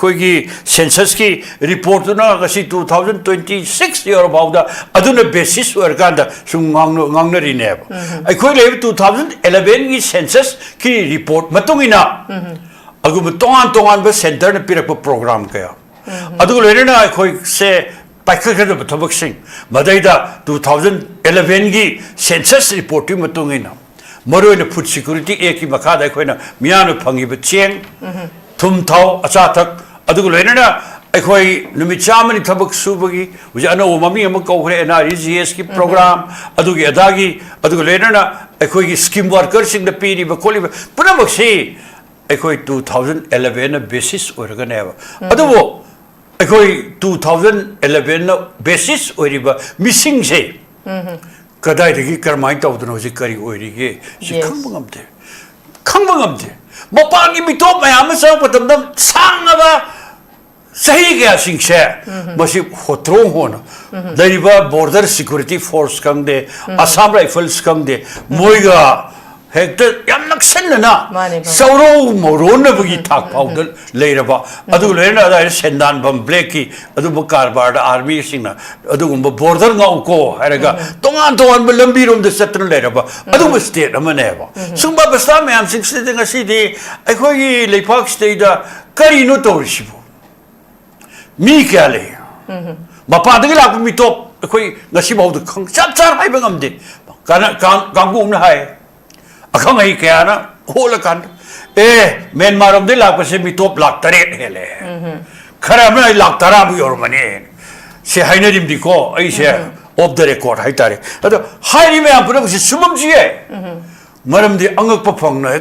khoi gi census ki report na gasi 2026 year bawda the basis or Ganda Sungangnari Neb. I could live 2011 census key report Matungina. Agumaton Tongan center and Pirapa program. Adulena, I could say Packet of Tobak Sing. Madaida 2011 census report to Matungina. Moro in the food security, Eki Makada, Miano Pangi Cheng, Tum Tau, Asatak, Adulena. Ekoi numichamani tabak subagi which I know mami amako and RGS program adugi adagi adugu lerana ekoi scheme workers in the PD bakoli punamakshi ekoi 2011 basis or ganeva adugo ekoi 2011 basis or missing say kadai the karmai tawdno jikari oirige si khambangamde mapangi mitop mayam sa patamdam sangaba Sahi kya sing share, masi hotrong hona. Dariba border security force kang de, Assam Rifles kang de, moiga hektar yam naksan na. Sauro morona bagi thak powder leiraba. Adu leirna da sendan bam bleki, adu bakar bar army singna, adu border ngau ko haraga. Tongan belambi rom de setran leiraba. Adu state amaneva. Sumba basta me am sing state ngasi de, ekoi leipak state da kari no torishibo. Mi kale mapadagi lak mi top koi ngasi bau de khang chap char hai bangam de kana gangu na hai akhang ai kya na hola kan men maram de lak se mi top lak tare hele khara ma lak tara bu yor mane se haina dim di ko ai se off the record hai tare ado hai me am pura se sumam ji maram de angak pa phang na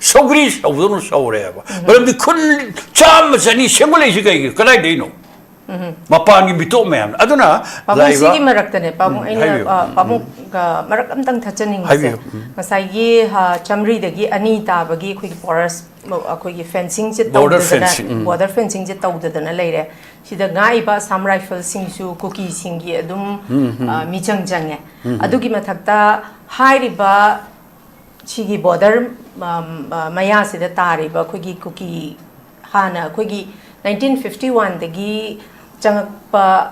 Sogri Saudon Saureva. But the couldn't charm as any simulation. Can I do? Mapani bito man. I don't know. Sigi Marakane, Pamu Marakam Tang Tachaning. Masai Chamri the Gi Anita, Bagi quick forest, a quick fencing, border fencing, jet out than a lady. She the Gaiba, some rifles sing to cookie singi, Adum Michang Jange. Aduki Matakta, Hairiba. Chigi border maya se da tari ba khogi cookie hana khogi 1951 dagi changpa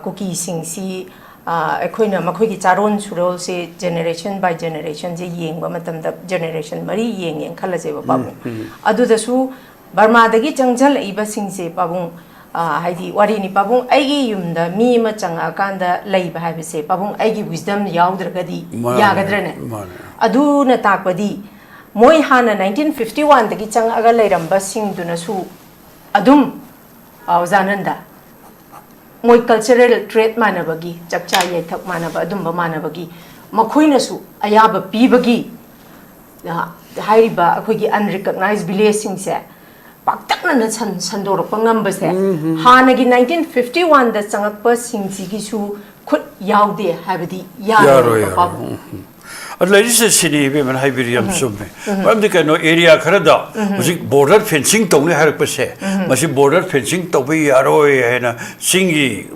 cookie singsi ekhoina makhogi charon surol se generation by generation je yengba matam da generation mari yeng khalaje ba babu adu da su Burma dagi changjal iba singse babung haidi wari ni babung aigi yumda mi ma changa kanda leiba habise babung aigi wisdom yaudragadi yagadrene adu na takpadi moi hana 1951 dagi changa aga leiramba singduna su adum awzananda moi cultural trait manabagi chapcha ye thak manaba adum ba manabagi makhoina su ayaba pibagi hairiba akhogi unrecognized village singse Paktakna na sandoro pangambase hanagi 1951 da changakpa singji su khut yaude habadi yaro babu adlaisi sini be man haibiriam summe mamdi kano area kharada music border fencing tawne harakpase masi border fencing tawbi yaro hena singi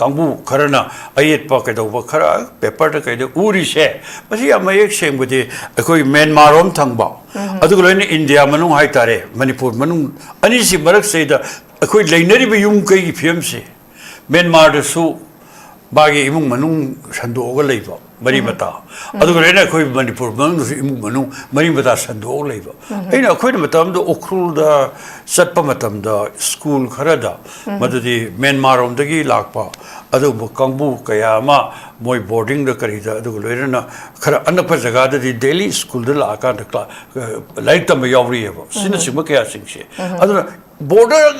Kangu Karana, Ayet Pocket over Kara, Pepper Uri she, but he am my shame with the Myanmar Tangba. Other India Manung Haitare, Manipur Manung, Anisi Barak say the Akui Laneri Yunkai Piumsi, Myanmar the Su Bagi Imung Manung Sando Labor, Marimata. Other Manipur Manung, Marimata Sando Labor. In a quid matam the Okrul Satpamatam, the school Karada, Mother the Myanmar on the Lakpa. ꯑꯗꯨꯕꯨ ꯀꯥꯡꯕꯨ ꯀꯌꯥ ꯑꯃ ꯃꯣꯏ ꯕꯣꯔꯗꯤꯡꯗ ꯀꯔꯤꯗ ꯑꯗꯨꯒ ꯂꯣꯏꯅꯅ ꯈꯔ ꯑꯅꯛꯄ ꯖꯒꯥꯗꯗꯤ ꯗꯦꯂꯤ ꯁ꯭ꯀꯨꯜꯗ ꯂꯥꯛꯑꯀꯥꯟꯗ ꯂꯥꯏꯔꯤꯛ ꯇꯝꯕ ꯌꯥꯎꯔꯤꯑꯕ ꯁꯤꯅꯆꯤꯡꯕ ꯀꯌꯥꯁꯤꯡꯁꯦ ꯑꯗꯨꯅ ꯕꯣꯔꯗꯔ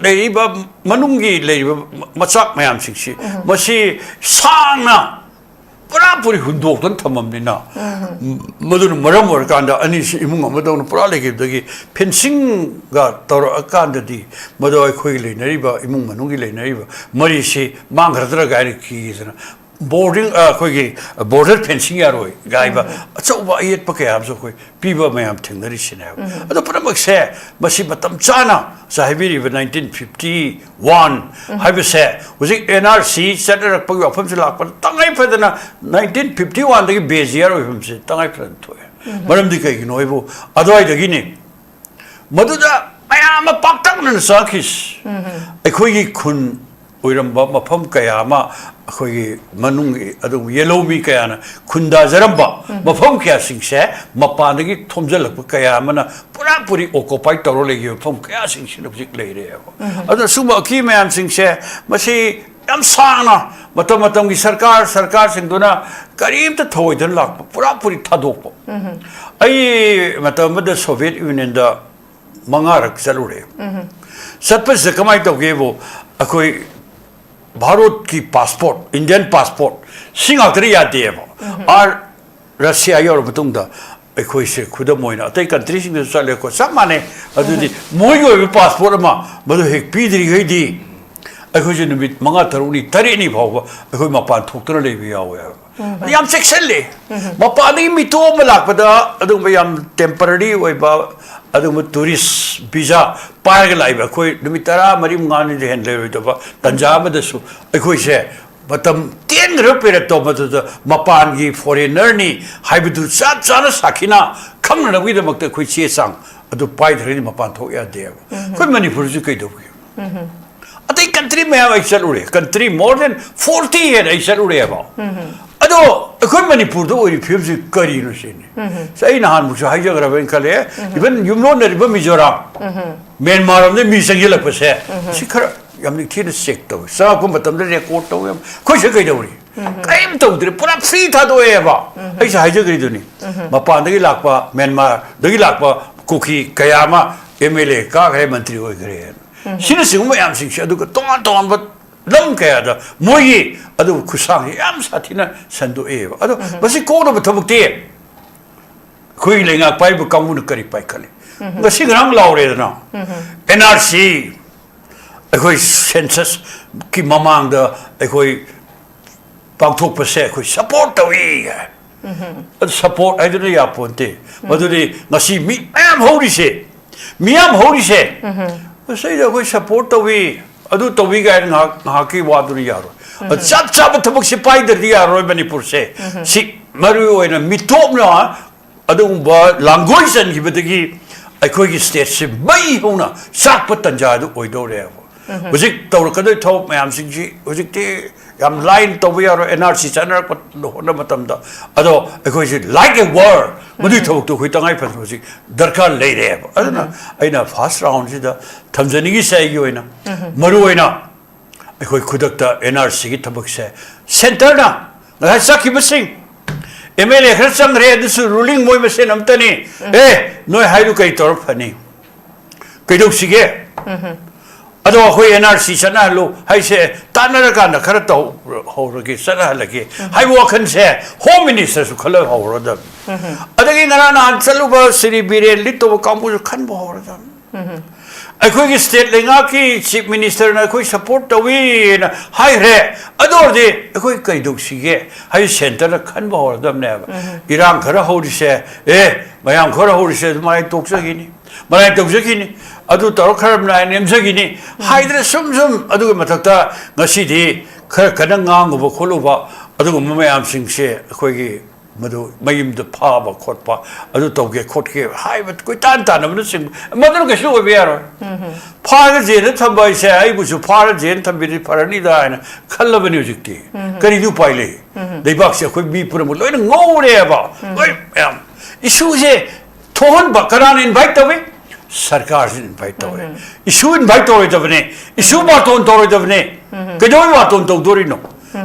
ꯂꯩꯔꯤꯕ ꯃꯅꯨꯡꯒꯤ ꯂꯩꯔꯤꯕ ꯃꯆꯥꯛ ꯃꯌꯥꯝꯁꯤꯡꯁꯤ ꯃꯁꯤ ꯁꯥꯡꯅ ꯄꯨꯔꯥ ꯄꯨꯔꯤ ꯍꯨꯟꯗꯣꯛꯇꯨꯅ ꯊꯝꯃꯝꯅꯤꯅ ꯃꯗꯨꯅ ꯃꯔꯝ ꯑꯣꯏꯔꯀꯥꯟꯗ ꯑꯅꯤꯁꯤ ꯏꯃꯨꯡ ꯑꯃꯗꯧꯅ ꯄꯨꯔꯥ ꯂꯩꯈꯤꯕꯗꯒꯤ ꯐꯦꯟꯁꯤꯡꯒ ꯇꯧꯔꯛꯑꯀꯥꯟꯗꯗꯤ ꯃꯗꯨ ꯑꯩꯈꯣꯏꯒꯤ ꯂꯩꯅꯔꯤꯕ ꯏꯃꯨꯡ ꯃꯅꯨꯡꯒꯤ ꯂꯩꯅꯔꯤꯕ ꯃꯔꯤꯁꯤ ꯃꯥꯡꯈ꯭ꯔꯗ꯭ꯔꯥ ꯒꯥꯏꯅ ꯀꯤꯗꯅ ꯕꯣꯔꯗꯤꯡ ꯑꯩꯈꯣꯏꯒꯤ ꯕꯣꯔꯗꯔ ꯐꯦꯟꯁꯤꯡ ꯌꯥꯔꯣꯏ ꯒꯥꯏꯕ ꯑꯆꯧꯕ ꯑꯌꯦꯠꯄ ꯀꯌꯥ ꯑꯃꯁꯨ ꯑꯩꯈꯣꯏ ꯄꯤꯕ ꯃꯌꯥꯝ ꯊꯦꯡꯅꯔꯤꯁꯤꯅꯦꯕ ꯑꯗꯣ ꯄꯨꯝꯅꯃꯛꯁꯦ ꯃꯁꯤ ꯃꯇꯝ ꯆꯥꯅ ꯍꯥꯏꯕꯤꯔꯤꯕ 1951 ꯍꯥꯏꯕꯁꯦ ꯍꯧꯖꯤꯛ NRC ꯆꯠꯅꯔꯛꯄꯒꯤ ꯋꯥꯐꯝꯁꯤ ꯂꯥꯛꯄꯗ ꯇꯉꯥꯏ ꯐꯗꯅ 1951ꯗꯒꯤ ꯕꯦꯖ ꯏꯌꯥꯔ ꯑꯣꯏꯐꯝꯁꯦ ꯇꯉꯥꯏ ꯐꯗꯅ ꯊꯣꯛꯑꯦ ꯃꯔꯝꯗꯤ ꯀꯩꯒꯤꯅꯣ ꯍꯥꯏꯕꯨ ꯑꯗꯨꯋꯥꯏꯗꯒꯤꯅꯤ ꯃꯗꯨꯗ ꯃꯌꯥꯝ ꯑꯃ ꯄꯥꯛꯇꯛꯅꯅ ꯆꯥꯈꯤꯁ ꯑꯩꯈꯣꯏꯒꯤ ꯈꯨꯟ ꯑꯣꯏꯔꯝꯕ ꯃꯐꯝ ꯀꯌꯥ ꯑꯃ ꯑꯩꯈꯣꯏꯒꯤ ꯃꯅꯨꯡꯒꯤ ꯑꯗꯨꯒ ꯌꯦꯜꯂꯧꯃꯤ ꯀꯌꯥꯅ ꯈꯨꯟꯗꯥꯖꯔꯝꯕ ꯃꯐꯝ ꯀꯌꯥꯁꯤꯡꯁꯦ ꯃꯄꯥꯟꯗꯒꯤ ꯊꯣꯝꯖꯤꯜꯂꯛꯄ ꯀꯌꯥ ꯑꯃꯅ ꯄꯨꯔꯥ ꯄꯨꯔꯤ ꯑꯣꯀꯨꯄꯥꯏ ꯇꯧꯔ ꯂꯩꯈꯤꯕ ꯃꯐꯝ ꯀꯌꯥꯁꯤꯡꯁꯤꯅ ꯍꯧꯖꯤꯛ ꯂꯩꯔꯦꯕ ꯑꯗꯨꯅ ꯁꯨꯝꯕ ꯑꯀꯤ ꯃꯌꯥꯝꯁꯤꯡꯁꯦ ꯃꯁꯤ ꯌꯥꯝ ꯁꯥꯡꯅ ꯃꯇꯝ ꯃꯇꯝꯒꯤ ꯁꯔꯀꯥꯔꯁꯤꯡꯗꯨꯅ ꯀꯔꯤꯝꯇ ꯊꯧꯑꯣꯏꯗꯅ ꯂꯥꯛꯄ ꯄꯨꯔꯥ ꯄꯨꯔꯤ ꯊꯥꯗꯣꯛꯄ ꯑꯩ ꯃꯇꯝ ꯑꯃꯗ ꯁꯣꯚꯤꯌꯦꯠ ꯌꯨꯅꯤꯌꯟꯗ 5ꯔꯛ ꯆꯠꯂꯨꯔꯦ ꯆꯠꯄꯁꯤꯗ ꯀꯃꯥꯏꯅ ꯇꯧꯒꯦꯕꯨ ꯑꯩꯈꯣꯏ ꯚꯥꯔꯠꯀꯤ ꯄꯥꯁꯄꯣꯔꯠ ꯏꯟꯗꯤꯌꯟ ꯄꯥꯁꯄꯣꯔꯠ ꯁꯤ ꯉꯥꯛꯇꯅ ꯌꯥꯗꯦꯕ ꯔꯁꯤꯌꯥ ꯌꯧꯔꯕ ꯃꯇꯨꯡꯗ ꯑꯩꯈꯣꯏꯁꯦ ꯈꯨꯗꯝ ꯑꯣꯏꯅ ꯑꯇꯩ ꯀꯟꯇ꯭ꯔꯤꯁꯤꯡꯗꯁꯨ ꯆꯠꯂꯦꯀꯣ ꯆꯞ ꯃꯥꯟꯅꯩ ꯑꯗꯨꯗꯤ ꯃꯣꯏꯒꯤ ꯑꯣꯏꯕ ꯄꯥꯁꯄꯣꯔꯠ ꯑꯃ ꯃꯗꯨ ꯍꯦꯛ ꯄꯤꯗ꯭ꯔꯤꯈꯩꯗꯤ ꯑꯩꯈꯣꯏꯁꯦ ꯅꯨꯃꯤꯠ 5 6 3 ꯐꯥꯎꯕ ꯑꯩꯈꯣꯏ ꯃꯄꯥꯟ ꯊꯣꯛꯇꯨꯅ ꯂꯩꯕ ꯌꯥꯎꯋꯦꯕ ꯌꯥꯝ ꯆꯦꯛꯁꯤꯜꯂꯦ ꯃꯄꯥꯟꯗꯒꯤ ꯃꯤꯇꯣꯞ ꯑꯃ ꯂꯥꯛꯄꯗ ꯑꯗꯨꯒꯨꯝꯕ ꯌꯥꯝ ꯇꯦꯝꯄꯔꯔꯤ ꯑꯣꯏꯕ ꯑꯗꯨꯒꯨꯝꯕ ꯇꯨꯔꯤꯁ ꯚꯤꯖꯥ ꯄꯥꯏꯔꯒ ꯂꯥꯛꯏꯕ ꯑꯩꯈꯣꯏ ꯅꯨꯃꯤꯠ 10 3 5 ꯍꯦꯟꯅ ꯂꯩꯔꯣꯏꯗꯕ ꯇꯟꯖꯥ ꯑꯃꯗꯁꯨ ꯑꯩꯈꯣꯏꯁꯦ ꯃꯇꯝ ꯇꯦꯟꯈ꯭ꯔꯕ ꯄꯦꯔꯦꯠ ꯇꯧꯕ ꯃꯗꯨꯗ ꯃꯄꯥꯟꯒꯤ ꯐꯣꯔꯦꯅꯔꯅꯤ ꯍꯥꯏꯕꯗꯨ ꯆꯞ ꯆꯥꯅ ꯁꯥꯈꯤꯅ ꯈꯪꯅꯅꯕꯒꯤꯗꯃꯛꯇ ꯑꯩꯈꯣꯏ ꯆꯦ ꯆꯥꯡ ꯑꯗꯨ ꯄꯥꯏꯗ꯭ꯔꯒꯗꯤ ꯃꯄꯥꯟ ꯊꯣꯛ ꯌꯥꯗꯦꯕ ꯑꯩꯈꯣꯏ ꯃꯅꯤꯄꯨꯔꯁꯨ ꯀꯩꯗꯧꯒꯦ ꯑꯇꯩ ꯀꯟꯇ꯭ꯔꯤ ꯃꯌꯥꯝ ꯑꯩ ꯆꯠꯂꯨꯔꯦ ꯀꯟꯇ꯭ꯔꯤ ꯃꯣꯔ ꯗꯦꯟ 40 ꯍꯦꯟꯅ ꯑꯩ ꯆꯠꯂꯨꯔꯦꯕ ꯑꯗꯣ ꯑꯩꯈꯣꯏ ꯃꯅꯤꯄꯨꯔꯗ ꯑꯣꯏꯔꯤꯕ ꯐꯤꯕꯝꯁꯤ ꯀꯔꯤꯅꯣ ꯁꯤꯅꯤ ꯑꯩ ꯅꯍꯥꯟꯃꯨꯛꯁꯨ ꯍꯥꯏꯖꯈ꯭ꯔꯕꯅ ꯈꯜꯂꯦ ꯏꯚꯟ ꯌꯨꯝꯂꯣꯟꯅꯔꯤꯕ ꯃꯤꯖꯣꯔꯥꯝ ꯃꯦꯟꯃꯥꯔ ꯔꯣꯝꯗ ꯃꯤ ꯆꯪꯁꯤꯜꯂꯛꯄꯁꯦ ꯁꯤ ꯈꯔ ꯌꯥꯝ ꯅꯤꯡꯊꯤꯅ ꯆꯦꯛ ꯇꯧꯋꯤ ꯆꯪꯉꯛꯄ ꯃꯇꯝꯗ ꯔꯦꯀꯣꯔꯠ ꯇꯧꯋꯤ ꯑꯩꯈꯣꯏꯁꯦ ꯀꯩꯗꯧꯔꯤ ꯀꯔꯤꯝ ꯇꯧꯗ꯭ꯔꯦ ꯄꯨꯔꯥ ꯐ꯭ꯔꯤ ꯊꯥꯗꯣꯛꯑꯦꯕ ꯑꯩꯁꯦ ꯍꯥꯏꯖꯈ꯭ꯔꯤꯗꯨꯅꯤ ꯃꯄꯥꯟꯗꯒꯤ ꯂꯥꯛꯄ ꯃꯦꯟꯃꯥꯔꯗꯒꯤ ꯂꯥꯛꯄ ꯀꯨꯀꯤ ꯀꯌꯥ ꯑꯃ MLA ꯀꯥꯈ꯭ꯔꯦ ꯃꯟꯇ꯭ꯔꯤ ꯑꯣꯏꯈ꯭ꯔꯦ ꯁꯤꯅꯆꯤꯡꯕ ꯃꯌꯥꯝꯁꯤꯡꯁꯦ ꯑꯗꯨꯒ ꯇꯣꯉꯥꯟ ꯇꯣꯉꯥꯟꯕ ꯂꯝ ꯀꯌꯥꯗ ꯃꯣꯏꯒꯤ ꯑꯗꯨꯕꯨ ꯈꯨꯠꯁꯥꯡꯁꯦ ꯌꯥꯝ ꯁꯥꯊꯤꯅ ꯁꯟꯗꯣꯛꯑꯦꯕ ꯑꯗꯣ ꯃꯁꯤ ꯀꯣꯛꯅꯕ ꯊꯕꯛꯇꯤ ꯑꯩꯈꯣꯏꯒꯤ ꯂꯩꯉꯥꯛ ꯄꯥꯏꯕ ꯀꯥꯡꯕꯨꯅ ꯀꯔꯤ ꯄꯥꯏꯈꯠꯂꯤ ꯉꯁꯤ ꯉꯔꯥꯡ ꯂꯥꯎꯔꯦꯗꯅ NRC ꯑꯩꯈꯣꯏ ꯁꯦꯟꯁꯁꯀꯤ ꯃꯃꯥꯡꯗ ꯑꯩꯈꯣꯏ ꯄꯥꯡꯊꯣꯛꯄꯁꯦ ꯑꯩꯈꯣꯏ ꯁꯄꯣꯔꯠ ꯇꯧꯏ ꯑꯗꯨ ꯁꯄꯣꯔꯠ ꯍꯥꯏꯗꯨꯅ ꯌꯥꯄꯣꯟꯇꯦ ꯃꯗꯨꯗꯤ ꯉꯁꯤ ꯃꯤ ꯃꯌꯥꯝ ꯍꯧꯔꯤꯁꯦ ꯃꯁꯤꯗ ꯑꯩꯈꯣꯏ ꯁꯄꯣꯔꯠ ꯇꯧꯏ ꯑꯗꯨ ꯇꯧꯏ ꯀꯥꯏꯅ ꯉꯥꯏꯍꯥꯛꯀꯤ ꯋꯥꯗꯨꯅ ꯌꯥꯔꯣꯏ ꯆꯞ ꯆꯥꯕ ꯊꯕꯛꯁꯦ ꯄꯥꯏꯗ꯭ꯔꯗꯤ ꯌꯥꯔꯣꯏ ꯃꯅꯤꯄꯨꯔꯁꯦ ꯁꯤ ꯃꯔꯨꯑꯣꯏꯅ ꯃꯤꯇꯣꯞꯅ ꯑꯗꯨꯒꯨꯝꯕ ꯂꯥꯡꯒꯣꯏ ꯆꯟꯈꯤꯕꯗꯒꯤ ꯑꯩꯈꯣꯏꯒꯤ ꯁ꯭ꯇꯦꯠꯁꯦ ꯃꯩ ꯍꯧꯅ ꯆꯥꯛꯄ ꯇꯟꯖꯥꯗꯨ ꯑꯣꯏꯗꯧꯔꯦꯕ ꯍꯧꯖꯤꯛ ꯇꯧꯔꯛꯀꯗꯣꯏ ꯊꯕꯛ ꯃꯌꯥꯝꯁꯤꯡꯁꯤ ꯍꯧꯖꯤꯛꯇꯤ ꯌꯥꯝ ꯂꯥꯏꯅ ꯇꯧꯕ ꯌꯥꯔꯣꯏ NRC ꯆꯠꯅꯔꯛꯄ ꯍꯣꯠꯅꯕ ꯃꯇꯝꯗ ꯑꯗꯣ ꯑꯩꯈꯣꯏꯁꯦ ꯂꯥꯏꯛ ꯑꯦ ꯋꯥꯔ ꯃꯗꯨꯒꯤ ꯊꯕꯛꯇꯣ ꯑꯩꯈꯣꯏ ꯇꯉꯥꯏ ꯐꯗꯅ ꯍꯧꯖꯤꯛ ꯗꯔꯀꯥꯔ ꯂꯩꯔꯦꯕ ꯑꯗꯨꯅ ꯑꯩꯅ ꯐꯥꯔꯁ ꯔꯥꯎꯟꯁꯤꯗ ꯊꯝꯖꯅꯤꯡꯉꯤꯁꯦ ꯑꯩꯒꯤ ꯑꯣꯏꯅ ꯃꯔꯨꯑꯣꯏꯅ ꯑꯩꯈꯣꯏ ꯈꯨꯗꯛꯇ NRCꯒꯤ ꯊꯕꯛꯁꯦ ꯁꯦꯟꯇꯔꯅ ꯉꯁꯥꯏ ꯆꯠꯈꯤꯕꯁꯤꯡ MLA ꯈꯔ ꯆꯪꯈ꯭ꯔꯦ ꯑꯗꯨꯁꯨ ꯔꯨꯂꯤꯡ ꯃꯣꯏ ꯃꯁꯦꯟ ꯑꯝꯇꯅꯤ ꯅꯣꯏ ꯍꯥꯏꯗꯨ ꯀꯩ ꯇꯧꯔ ꯐꯅꯤ ꯀꯩꯗꯧꯁꯤꯒꯦ ꯑꯗꯣ ꯑꯩꯈꯣꯏ NRC ꯆꯠꯅꯍꯜꯂꯨ ꯍꯥꯏꯁꯦ ꯇꯥꯟꯅꯔꯀꯥꯟꯗ ꯈꯔ ꯇꯧꯍꯧꯔꯒꯦ ꯆꯠꯅꯍꯜꯂꯒꯦ ꯍꯥꯏꯕ ꯋꯥꯈꯜꯁꯦ ꯍꯣꯝ ꯃꯤꯅꯤꯁꯇꯔꯁꯨ ꯈꯜꯂꯒ ꯍꯧꯔꯗꯕꯅꯤ ꯑꯗꯒꯤ ꯉꯔꯥꯡ ꯅꯍꯥꯟ ꯆꯠꯂꯨꯕ ꯁ꯭ꯔꯤ ꯕꯤꯔꯦꯟ ꯂꯤꯠ ꯇꯧꯕ ꯀꯥꯡꯕꯨꯁꯨ ꯈꯟꯕ ꯍꯧꯔꯗꯕꯅꯤ ꯑꯩꯈꯣꯏꯒꯤ ꯁ꯭ꯇꯦꯠ ꯂꯩꯉꯥꯛꯀꯤ ꯆꯤꯐ ꯃꯤꯅꯤꯁꯇꯔꯅ ꯑꯩꯈꯣꯏ ꯁꯄꯣꯔꯠ ꯇꯧꯏꯅ ꯍꯥꯏꯈ꯭ꯔꯦ ꯑꯗꯨ ꯑꯣꯏꯔꯗꯤ ꯑꯩꯈꯣꯏ ꯀꯩꯗꯧꯁꯤꯒꯦ ꯍꯥꯏꯕ ꯁꯦꯟꯇꯔꯅ ꯈꯟꯕ ꯍꯧꯔꯗꯕꯅꯦꯕ ꯏꯔꯥꯡ ꯈꯔ ꯍꯧꯔꯤꯁꯦ ꯃꯌꯥꯝ ꯈꯔ ꯍꯧꯔꯤꯁꯦ ꯑꯗꯨꯃꯥꯏꯅ ꯇꯣꯛꯆꯈꯤꯅꯤ ꯃꯔꯥꯏ ꯇꯧꯖꯈꯤꯅꯤ ꯑꯗꯨ ꯇꯧꯔꯛꯈ꯭ꯔꯕꯅ ꯅꯦꯝꯖꯈꯤꯅꯤ ꯍꯥꯏꯗꯅ ꯁꯨꯝ ꯑꯗꯨꯒꯤ ꯃꯊꯛꯇ ꯉꯁꯤꯗꯤ ꯈꯔ ꯀꯟꯅ ꯉꯥꯡꯉꯨꯕ ꯈꯣꯠꯂꯨꯕ ꯑꯗꯨꯒꯨꯝꯕ ꯃꯌꯥꯝꯁꯤꯡꯁꯦ ꯑꯩꯈꯣꯏꯒꯤ ꯃꯗꯨ ꯃꯌꯨꯝꯗ ꯐꯥꯕ ꯈꯣꯠꯄ ꯑꯗꯨ ꯇꯧꯒꯦ ꯈꯣꯠꯀꯦ ꯍꯥꯏꯕ ꯀꯣꯏꯇꯥꯟ ꯇꯥꯟꯅꯕꯅꯆꯤꯡꯕ ꯃꯗꯨꯅ ꯀꯩꯁꯨ ꯑꯣꯏꯕ ꯌꯥꯔꯣꯏ ꯐꯥꯔ ꯖꯦꯜꯗ ꯊꯝꯕ ꯍꯥꯏꯁꯦ ꯑꯩꯕꯨꯁꯨ ꯐꯥꯔ ꯖꯦꯜ ꯊꯝꯕꯤꯔꯗꯤ ꯐꯔꯅꯤꯗ ꯍꯥꯏꯅ ꯈꯜꯂꯕꯅꯤ ꯍꯧꯖꯤꯛꯇꯤ ꯀꯔꯤꯗꯤ ꯎꯄꯥꯏ ꯂꯩ ꯂꯩꯕꯥꯛꯁꯦ ꯑꯩꯈꯣꯏ ꯃꯤ ꯄꯨꯝꯅꯃꯛ ꯂꯣꯏꯅ ꯉꯧꯔꯦꯕ ꯂꯣꯏ ꯃꯌꯥꯝ ꯏꯁꯨꯁꯦ ꯊꯣꯛꯍꯟꯕ ꯀꯅꯥꯅ ꯏꯟꯚꯥꯏꯠ ꯇꯧꯏ सरकार से इनवाइट तौर इशू इनवाइट तौरने इशू बातों तौरने कदों बातों तौदोरीनो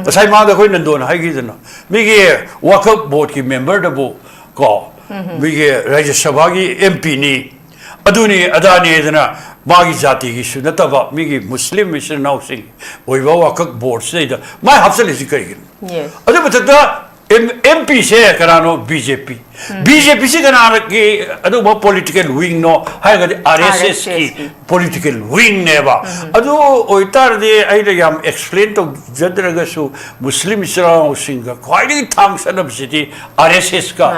साई मांग कोई नंदोन हाईगीदना मिगे वकफ बोर्ड की मेंबर दबो को मिगे राज्य सभा की एमपी नी अदुनी अदानी इतना मागी जाति की सुनतबा मिगे मुस्लिम मिशन नाउसिंग वही वकफ बोर्ड से इधर मैं हफ्ते लेसी करेगी अदु बता एमपी से करानो बीजेपी बीजेपी से करानो की अदु वो पॉलिटिकल विंग नो है कद आरएसएस की पॉलिटिकल विंग ने बा अदु ओइतार दे आइले याम एक्सप्लेन तो जदरगसु मुस्लिम इस्लाम सिंग क्वाइटी थांग सनब सिटी आरएसएस का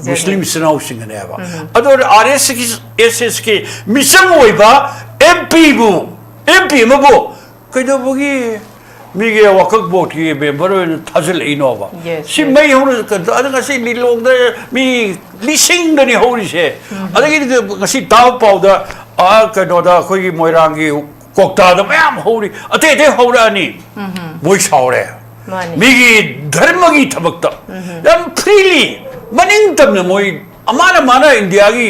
मुस्लिम इस्लाम सिंग ने बा अदु आरएसएस की मिशन होइबा एमपी मबो कइदो बोगी मिगे वकफ बोर्ड की मेंबर थाजल इनोवा सी मई होर अदगसी लिलोंग मी लिसिंग दनी होरी से अदगी गसी ताव पाउदा कनोदा खोई मोइरांगी कोक्ता द मैम होरी अते होरानी मोइ सावरे मिगी धर्म की थबकता यम फ्रीली मनिंग तमने मोइ माना इंडिया की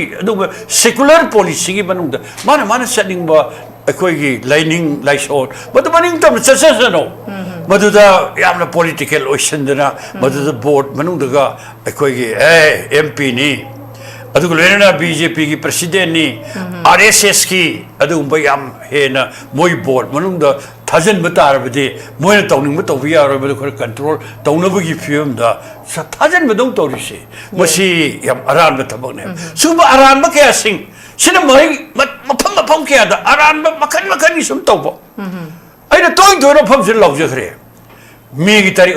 सेकुलर पॉलिसी की मनुंग माना सेटिंग बा अखोई लाइनिंग लाइसोन मनिंग तम चसनो मधुदा यामना पॉलिटिकल ओइसनदना मधुदा बोर्ड मनुंगदगा अखोई एमपी नी अदुग लेना बीजेपी की प्रेसिडेंट नी आरएसएस की अदुग याम हेना मोई बोर्ड मनुंगदा थाजन बतारबदे मोयना तौनिंग तौबि यारोबदे खर कंट्रोल तौनबगी फियमदा थाजन बदौ तौरिसे मसी याम अरान बतबने सुबा अरान बके सिंग सिना मई मफम क्या दा अरान मखन की सुम तौबो अइना तोय फम से लौजखरे मे की तारीख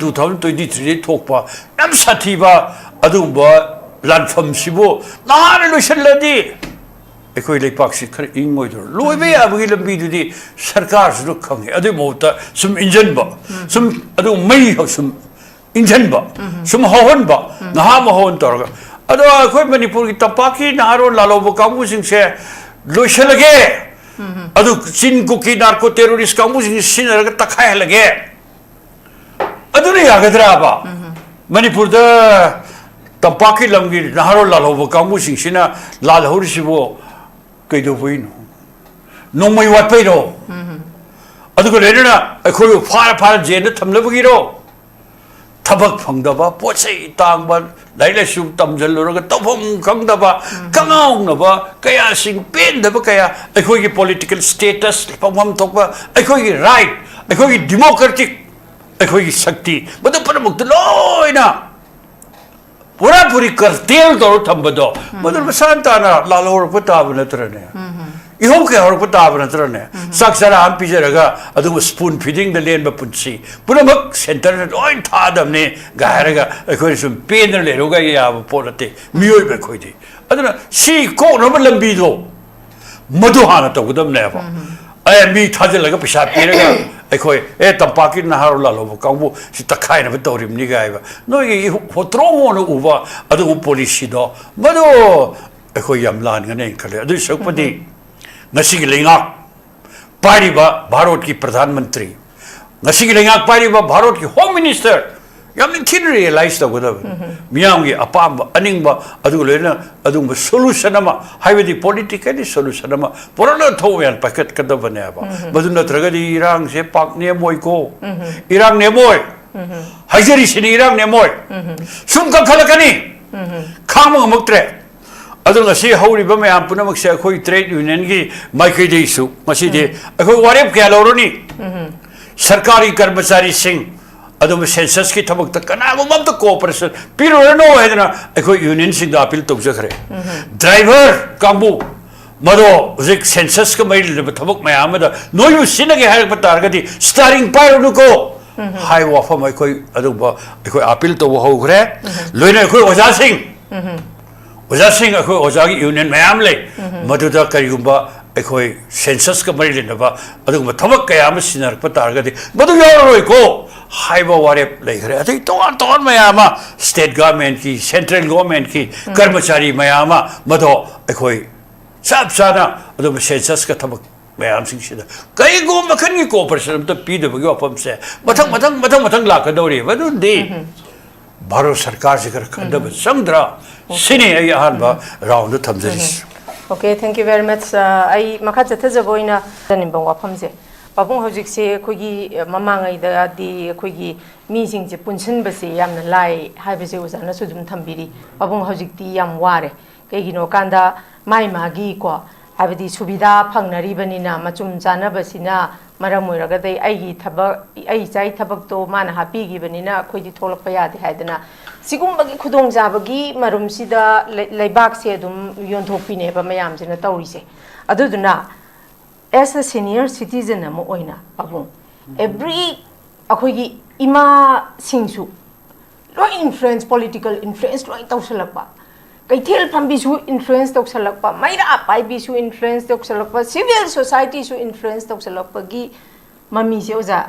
2023 थोकपा याम साथीबा अदुबा लानफम सिबो नान लुसलदी अखोई लेपाक्सी खर इंगोइदो लोइबे याबगी लंबीदुदी सरकार सुरु खंगे अदु मोता सुम इंजनबा सुम अदु मई हो सुम इंजनबा सुम होहनबा नहा मोहन तोरगा अदो अखोई मणिपुर की तपाकी नारो लालोबो कांगु सिंगसे लोइसलगे अदु चिन कुकी नार्को टेररिस्ट कांगु सिंग सिनरगा तखाय लगे अदुने यागद्राबा मणिपुर द तपाकी लंगी नारो लालोबो कांगु सिंगसिना लालहौरिसिबो कईदोबोइनो नोंमै वाटपैनो अदुगो लेना अखोई फार जेन थमलबगिरो थबक फंगदबा पोचै तांगबा लाइलासु तमजलुरगा तफम खंगदबा कंगाउनबा कया सिंग पेनदबा कया अखोई पॉलिटिकल स्टेटस फमम तोकबा अखोई राइट अखोई डेमोक्रेटिक अखोई शक्ति बदो परमुक्त लोइना पूरा पूरी कर्तेल तौर थम्बदो मदर मसांताना लालोर पताब नत्रने इहो के और पताब नत्रने साक्षरा हम पिजरगा अदु स्पून फीडिंग द लेन बपुंसी पुरमक सेंटर ओइन थादमने गायरगा अखोई सुम पेन लेरोगा या पोलते मियोय बे खोइदि अदुना सी को नब लंबीदो मधु हाना तगदमने बा अय मी थाजलगा पैसा पेरगा अखोई तंपाकी नहारो लालोबो कांगबो सि तखायना बतौरिमनि गायबा नोई होत्रोंगोन उबा अदु पॉलिसी दो मदो अखोई याम लानगने खले अदु सकपदि नसिगी लेंगाक पारिबा भारत की प्रधानमंत्री नसिगी लेंगाक पारिबा भारत की होम मिनिस्टर यामनि थिन रियलाइज तगदब मियामगी अपाम अनिंगबा अदु लेना अदु सोल्यूशन अमा हाइवेदी पॉलिटिकली सोल्यूशन अमा पुराना थोयान पैकेट कदबने बा बदु नत्रगदी इरांग से पाकने मोइको इरांग ने मोय हाइजरी सिनी इरांग ने मोय सुम का खलकनी खाम मक्त्रे अदु ngasi hawriba mayam punamak se akhoi trade union gi maikei deisu masi de akhoi warep kya loroni sarkari karmachari singh अदुम सेंसस की थबक तक कनागो मम तो कोऑपरेशन पिरोनो हैदना अखो यूनियन सिंह दा अपील तौजखरे ड्राइवर कांबू मदो जिक सेंसस का मई थबक मयाम दा नोयु सिनगे हारक बतारगदी स्टारिंग पायरनु को हाई वाफम अखो अदुब अखो अपील तो होग्रे लोइना अखो ओजा सिंह अखो ओजा की यूनियन मयाम ले मदुदा करिगुंबा अखो सेंसस का मई लेनबा अदुम थबक कयाम सिनरक बतारगदी मदु योरोय को हाइबा वारेप लेखरे अतै तोन मयामा स्टेट गवर्नमेंट की सेंट्रल गवर्नमेंट की कर्मचारी मयामा मदो अखोई सब साना अदुम सेंसस का थबक मयाम सिंगसिदा कई गो मखन की कोऑपरेशन तो पीदबगी वफम से मथंग लाकदौरी वदुंदी भारत सरकार से कर खंडब संद्रा सिने अहनबा round थमजरिस Okay, thank you very much. I makhat chathajaboina tanimbang wafamse. Pabung hojikse khogi mamangai da di khogi meeting je punchen base yamna lai haibase uzana sudum thambiri. Pabung hojikti yam ware. Kaigino kanda mai magi ko habidi subida phangnari banina machum chana basina maram moiraga dai ai thabak ai chai thabak to mana hapi gi banina khoidi tholakpa yadi haidana sigum bagi khudong jabagi marum sida laibak se dum yonthopine ba mayam jena tawrise aduduna as a senior citizen am oina pabung every akhoigi ima singsu lo influence political influence lo tawsalakpa kaithel phambi su influence tawsalakpa maira pai bi su influence tawsalakpa civil society su influence tawsalakpa gi mami se oja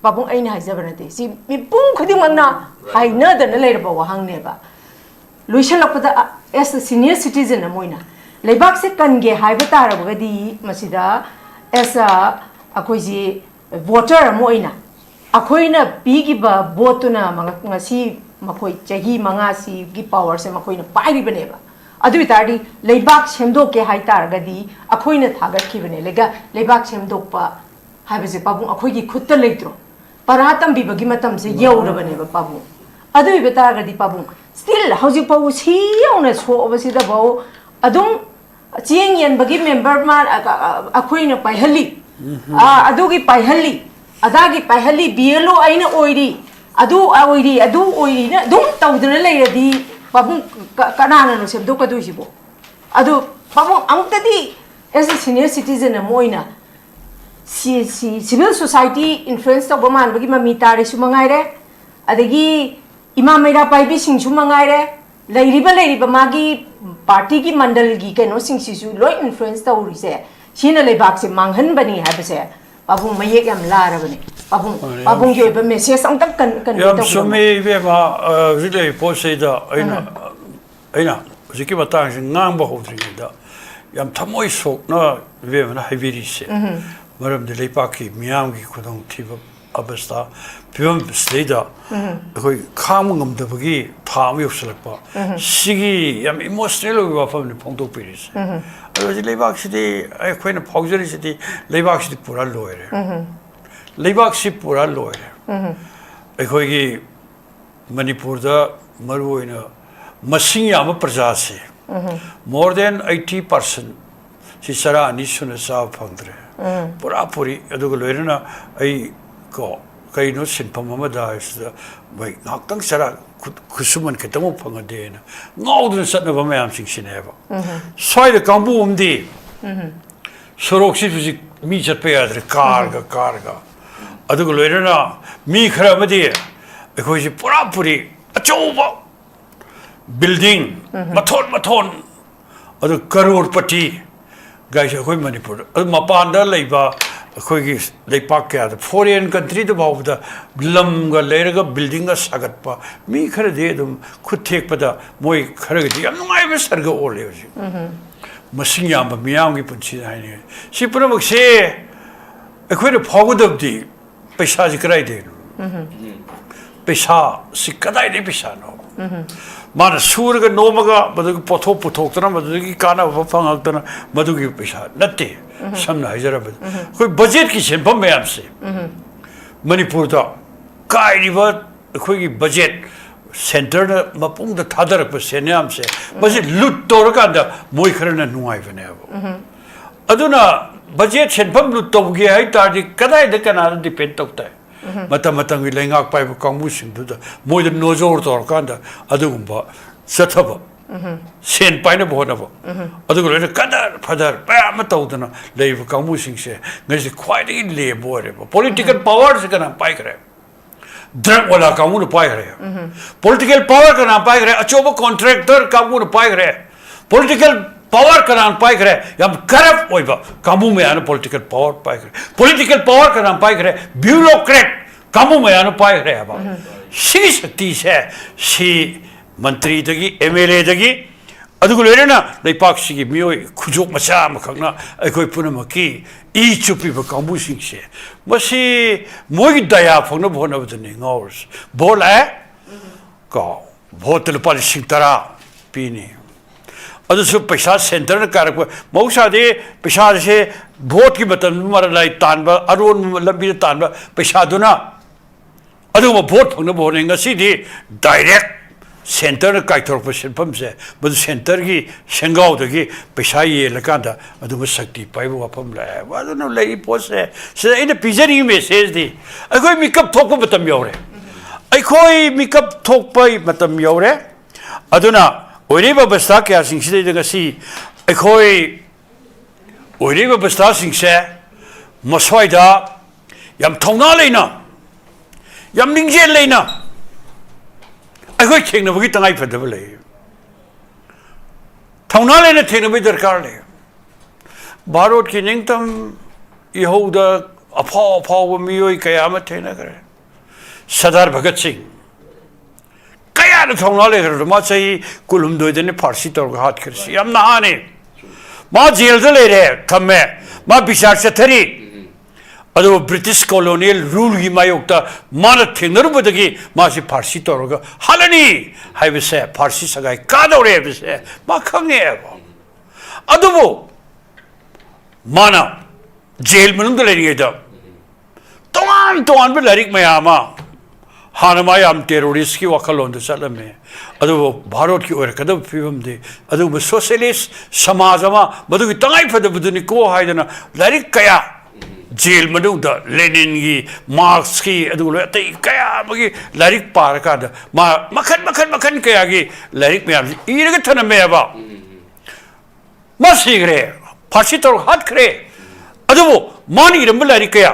pabung aina haijabanate si mipung khudimangna haina dana leirba wahangneba luisalakpada as a senior citizen amoina leibak se kange haiba tarabagadi masida as a akoiji voter amoina akoina bigiba votuna ngasi makoi chahi mangasi gi power se makoina pairi baneba adu bitari leibak semdo ke hai taragadi akoina thagat khibane lega leibak semdo pa haibase pabung akoigi khutta leitro paratam bibagi matam se yeurabane ba pabung adu bitaragadi pabung still hauji pawu si yauna so obasida bawo adum chieng yen bagi member ma akoina paihali adugi paihali adagi paihali bielo aina oiri adu oiri na dum tawduna leiradi pabung kanana no sebdo kadu sibo adu pabung amtadi as a senior citizen amoina civil society influence to baman bagi mamitari sumangaire adagi ima meira paibi sing sumangaire leiriba magi party ki mandal gi keno sing sisu lo influence to rise sina lebak se manghan bani habase pabung mayek yam larabani pabung yo be message ang tak kan yam sumi be ma rile poseda aina ziki batang ngang ba hodri da yam thamoi sok na be na haibiri se maram de lepaki miyam gi khudong thiba abasta pyom sleda koi kham ngam da bagi tham yoksalakpa sigi yam emotional wa family phongtok piris adi lebak sidi ai khoina phawjari sidi lebak sidi pura loire lebak si pura loire ai khoi gi manipur da maruina masing yam praja se more than 80% si sara ani suna sa phangdre pura puri adugo loirena ai ko kaino sinpam amada isda bai ngaktang sara khusuman ketamo phangade na ngaudun satna ba mayam singsineba soida kambu umdi sorok si mi chatpe adre karga adugo loirena mi khara madi khoi si pura puri achoba building mathon adu crorepati guys khoi manipur mapanda leiba khoi gi leipak ya foreign country da bawda lam ga leiraga building ga sagatpa mi khare de dum khuthek pada moi khare gi yam ngai be sarga ole ji masing yam ba miyam gi punchi hai ne si puramuk se khoi de phogudab di paisa ji krai de paisa si kadai de paisa no mana surga nomaga madu potho puthokna madu ki kana phangakna madu ki paisa natte samna hajara bad koi budget ki senpam mayam se manipur da kairiba khoi ki budget center na mapung da thadar pa senyam se budget lut tor ka da moi kharna nuai bane aduna budget senpam lut to gi hai ta di kadai de kana depend tokta matang wi lengak pai kangmu sing du da moi da nozor tor ka da adugumba sathaba sen pai na bona ba adugo le kadar phadar pa ma tawdana leiba kangmu sing se ngasi khwai le bore political power se kana pai kare drug wala kangmu no pai kare political power kana pai kare achoba contractor kangmu no pai kare political power kana pai kare yam corrupt oiba kangmu me ana political power pai kare political power kana pai kare bureaucrat kangmu me ana pai kare ba si shakti se si मंत्री दगी MLA दगी अदुगु लेरेना leipak sigi mioi khujok macha makhangna aikoi punamaki I chupi ba kambu singse masi moi daya phongna bhona bdani ngors bola ka bhotel pal sing tara pini अदुसु पैसा centre न कारक मौसादे पैसा से vote की मतन मरलाई तानबा अरोन लंबी तानबा पैसा दुना अदु वोट फंग बोने ngasi डायरेक्ट सेंटर न काइथोर सिंफम से बदु सेंटर की सेंगाव दगी पैसा ये लकांदा अदु शक्ति पाइबो वफम लाय वादु लई पोस्ट है से इन पिजरी मैसेज दी अखोई मिकअप थोक मतम यौरे अखोई मिकअप थोक पई मतम यौरे अदुना ओरिबा बस्ता क्या सिंगसिदे ngasi अखोई ओरिबा बस्ता सिंगसे मसवाइदा यम थौना लेना यम निंगजे लेना अखोई थेंगनबगी तंगाई फदब ले थौना लेना थेंगनबगी दरकार ले भारत की निंगतम यहूदा अफाव अफाव मियोई कयाम थेना करे सरदार भगत सिंह कया थौना ले मा चाहिए कुलुमदोदने फारसी तौर हाथ करसी यम नहाने मा जेल ले रे थमे मा बिचार चथरी अदो ब्रिटिश कॉलोनियल रूल की मायोक्ता मान थेंगनरुबदगी मासे फारसी तौरगा हालनी हाइबसे फारसी सगाई कादौरे बसे मा खंगे अदुबो माना जेल मनुंग लेरिगेदा तोवान तोवान बे लारिक मयामा हानमा याम टेररिस्ट की वखलों दे चलमे अदु भारत की ओर कदम फिल्म दे अदु सोशलिस्ट समाज मा मदु की तंगाई फदबदुनि को हाइदना लारिक कया जेल मनुंग दा लेनिन की मार्क्स की अदु अतै कया मगी लारिक पार का दा मा मखन मखन मखन कया की लारिक मयाम इरग थनमे बा मा सिगरे फारसी तौर हाथ करे अदु मानी रंब लारिक कया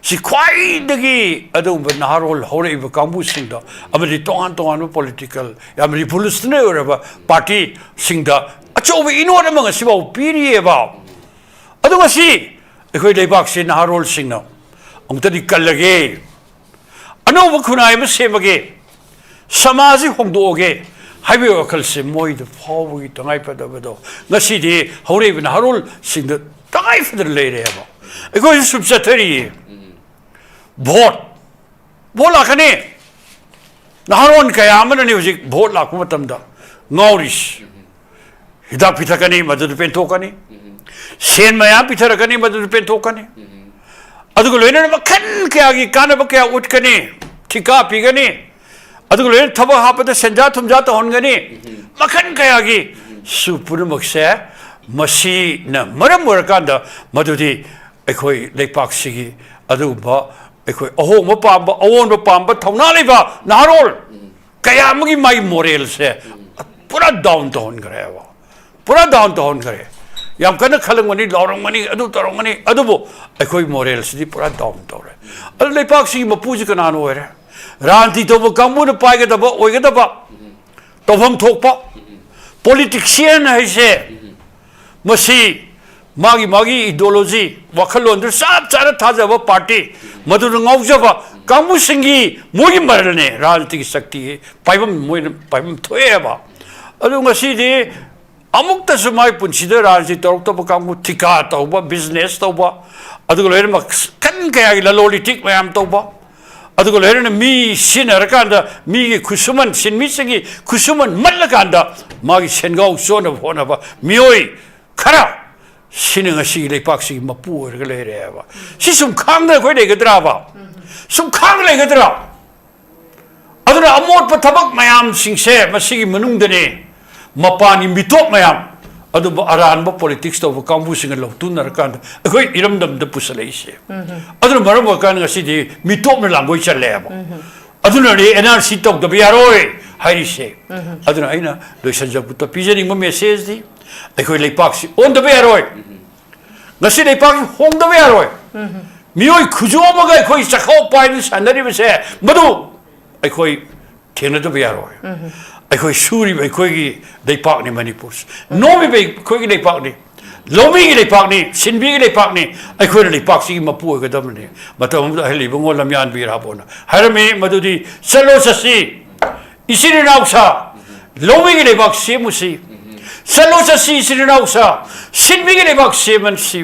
सी ख्वाइदगी अदुब नारोल हौरेब कांबू सिंदा अमरि तोहान तोहान पॉलिटिकल या रिवोल्यूशनरी ओरबा पार्टी सिंदा अचोब इनोर मंग सिबाव पीरिएबा अदुगसी अखोय लेबाक से नारोल सिंना अमतदि कलगे अनोब खुनाय म सेमगे समाज होंदोगे हाइबे वखल से Moid फावगी तंगाई पदबदो ngasi हौरेब नारोल सिंदा तंगाई further लेरेबा अखोय सुबचथरी vote vote लाखने नहारोन कयामन ने हुजिक भोट लाखु मतमदा ngauris हिदा पिथकनी मदद पेंथोकनी सेन मया पिथरकनी मदद पेंथोकनी अदुगो लेने मखन कयागी कानब कया उठकनी ठिका पिगनी अदुगो लेने थब हापद संजा थुमजा तहनगनी मखन कयागी सुपुर मक्से मसी न मरम वरकांदा मदुदी अखोई लेपाक्सिगी अदुबा अखोई अहोंब पाब अवोंब पाब थौना लेबा नारोल कयामगी माई मोरल से पूरा डाउन टोन करे पूरा डाउन टोन करे याम कन खलंगमनी लौरंगमनी अदु तरंगमनी अदुबो अखोई मोरल से पूरा डाउन तोरे अदु लेपाक्सी मपूज कनान ओरे रांति तोब कांबुन पाइगदबा ओइगदबा तोफम थोकपा पॉलिटिशियन है मसी मागी मागी इडियोलॉजी वखलों दर साथ चार थाजब पार्टी मधुर ngौजब कांबू सिंगी मोगी मरने राजनीति की शक्ति है पाइबम मोय पाइबम थोएबा अदु ngasi दे अमुक्त समाय पुंसिद राजनीति तौरतब कांबू ठिका तौबा बिजनेस तौबा अदु लेर मक कन कया ललोलिटिक मयाम तौबा अदु लेर मी सिनर कांदा मी की खुसुमन सिनमी सिंगी खुसुमन मल्लकांदा मागी सेनगाव सोन होनबा मियोय खरा सिनंगसी लेपाक्सी मपू ओरग लेरेबा सि सुम खांगदा कोइ लेगद्राबा सुम खांग लेगद्रा अदुना अमोट पथबक मयाम सिंगसे मसिगी मनुंगदने मपानी मिटोक मयाम अदु अरानब पॉलिटिक्स तो कांबू सिंग लौतुनर कांद अखोय इरमदम द पुसलेइसे अदुना मरम वकान ngasi मिटोक न लांगोय चलेबा अदुना रे एनआरसी तोक द बियारोय हाइरिसे अदुना आइना लोइसनजब त पिजनिंग म मेसेज दी अखोय लेपाक्सी ओन द बियारोय ngasi लेपाक्सी होंग द बियारोय मियोय खुजोमगा अखोय चखौ पाइन सनरिबसे मदु अखोय थेंग द बियारोय अखोई सूरी अखोई लेपाक ने मणिपुर नोमी बे अखोई लेपाक ने लोमी की लेपाक ने सिनबी की लेपाक ने अखोई लेपाक सी मपू गदमने मतम हली बंगो लमयान बिरा बोना हर में मदुदी चलो ससी इसी नाउसा लोमी की लेपाक से मुसी चलो ससी इसी नाउसा सिनबी की लेपाक से मनसी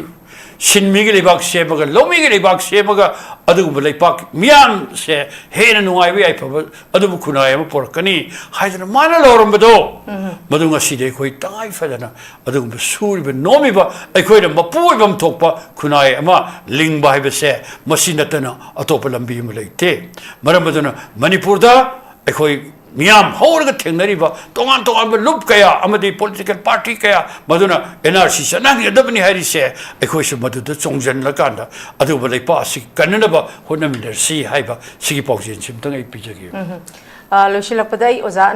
신미기 레박 세버가 로미기 레박 세버가 어두고 레박 미암 세 해는 농아이비 아이퍼 어두고 군아이뭐 보르까니 하이드는 많은 로름도 모든가 시대 거의 땅아이 파잖아 어두고 수리베 노미바 아이코이는 뭐 뿌이범 톡바 군아이 아마 링바이베세 머신났다나 어토플 람비임 레이테 말하면은 머니푸르다 아이코이 미암 하오르가 택나리바 동안 룹 가야 아마디 political party 가야 마두나 NRC 사낭이 여더분이 하리세 에코시 마두도 종전을 간다 아두 벌레 빠시 간나바 호남들 시 하이바 시기 복진 침등의 비적이요 로실락바다이 오자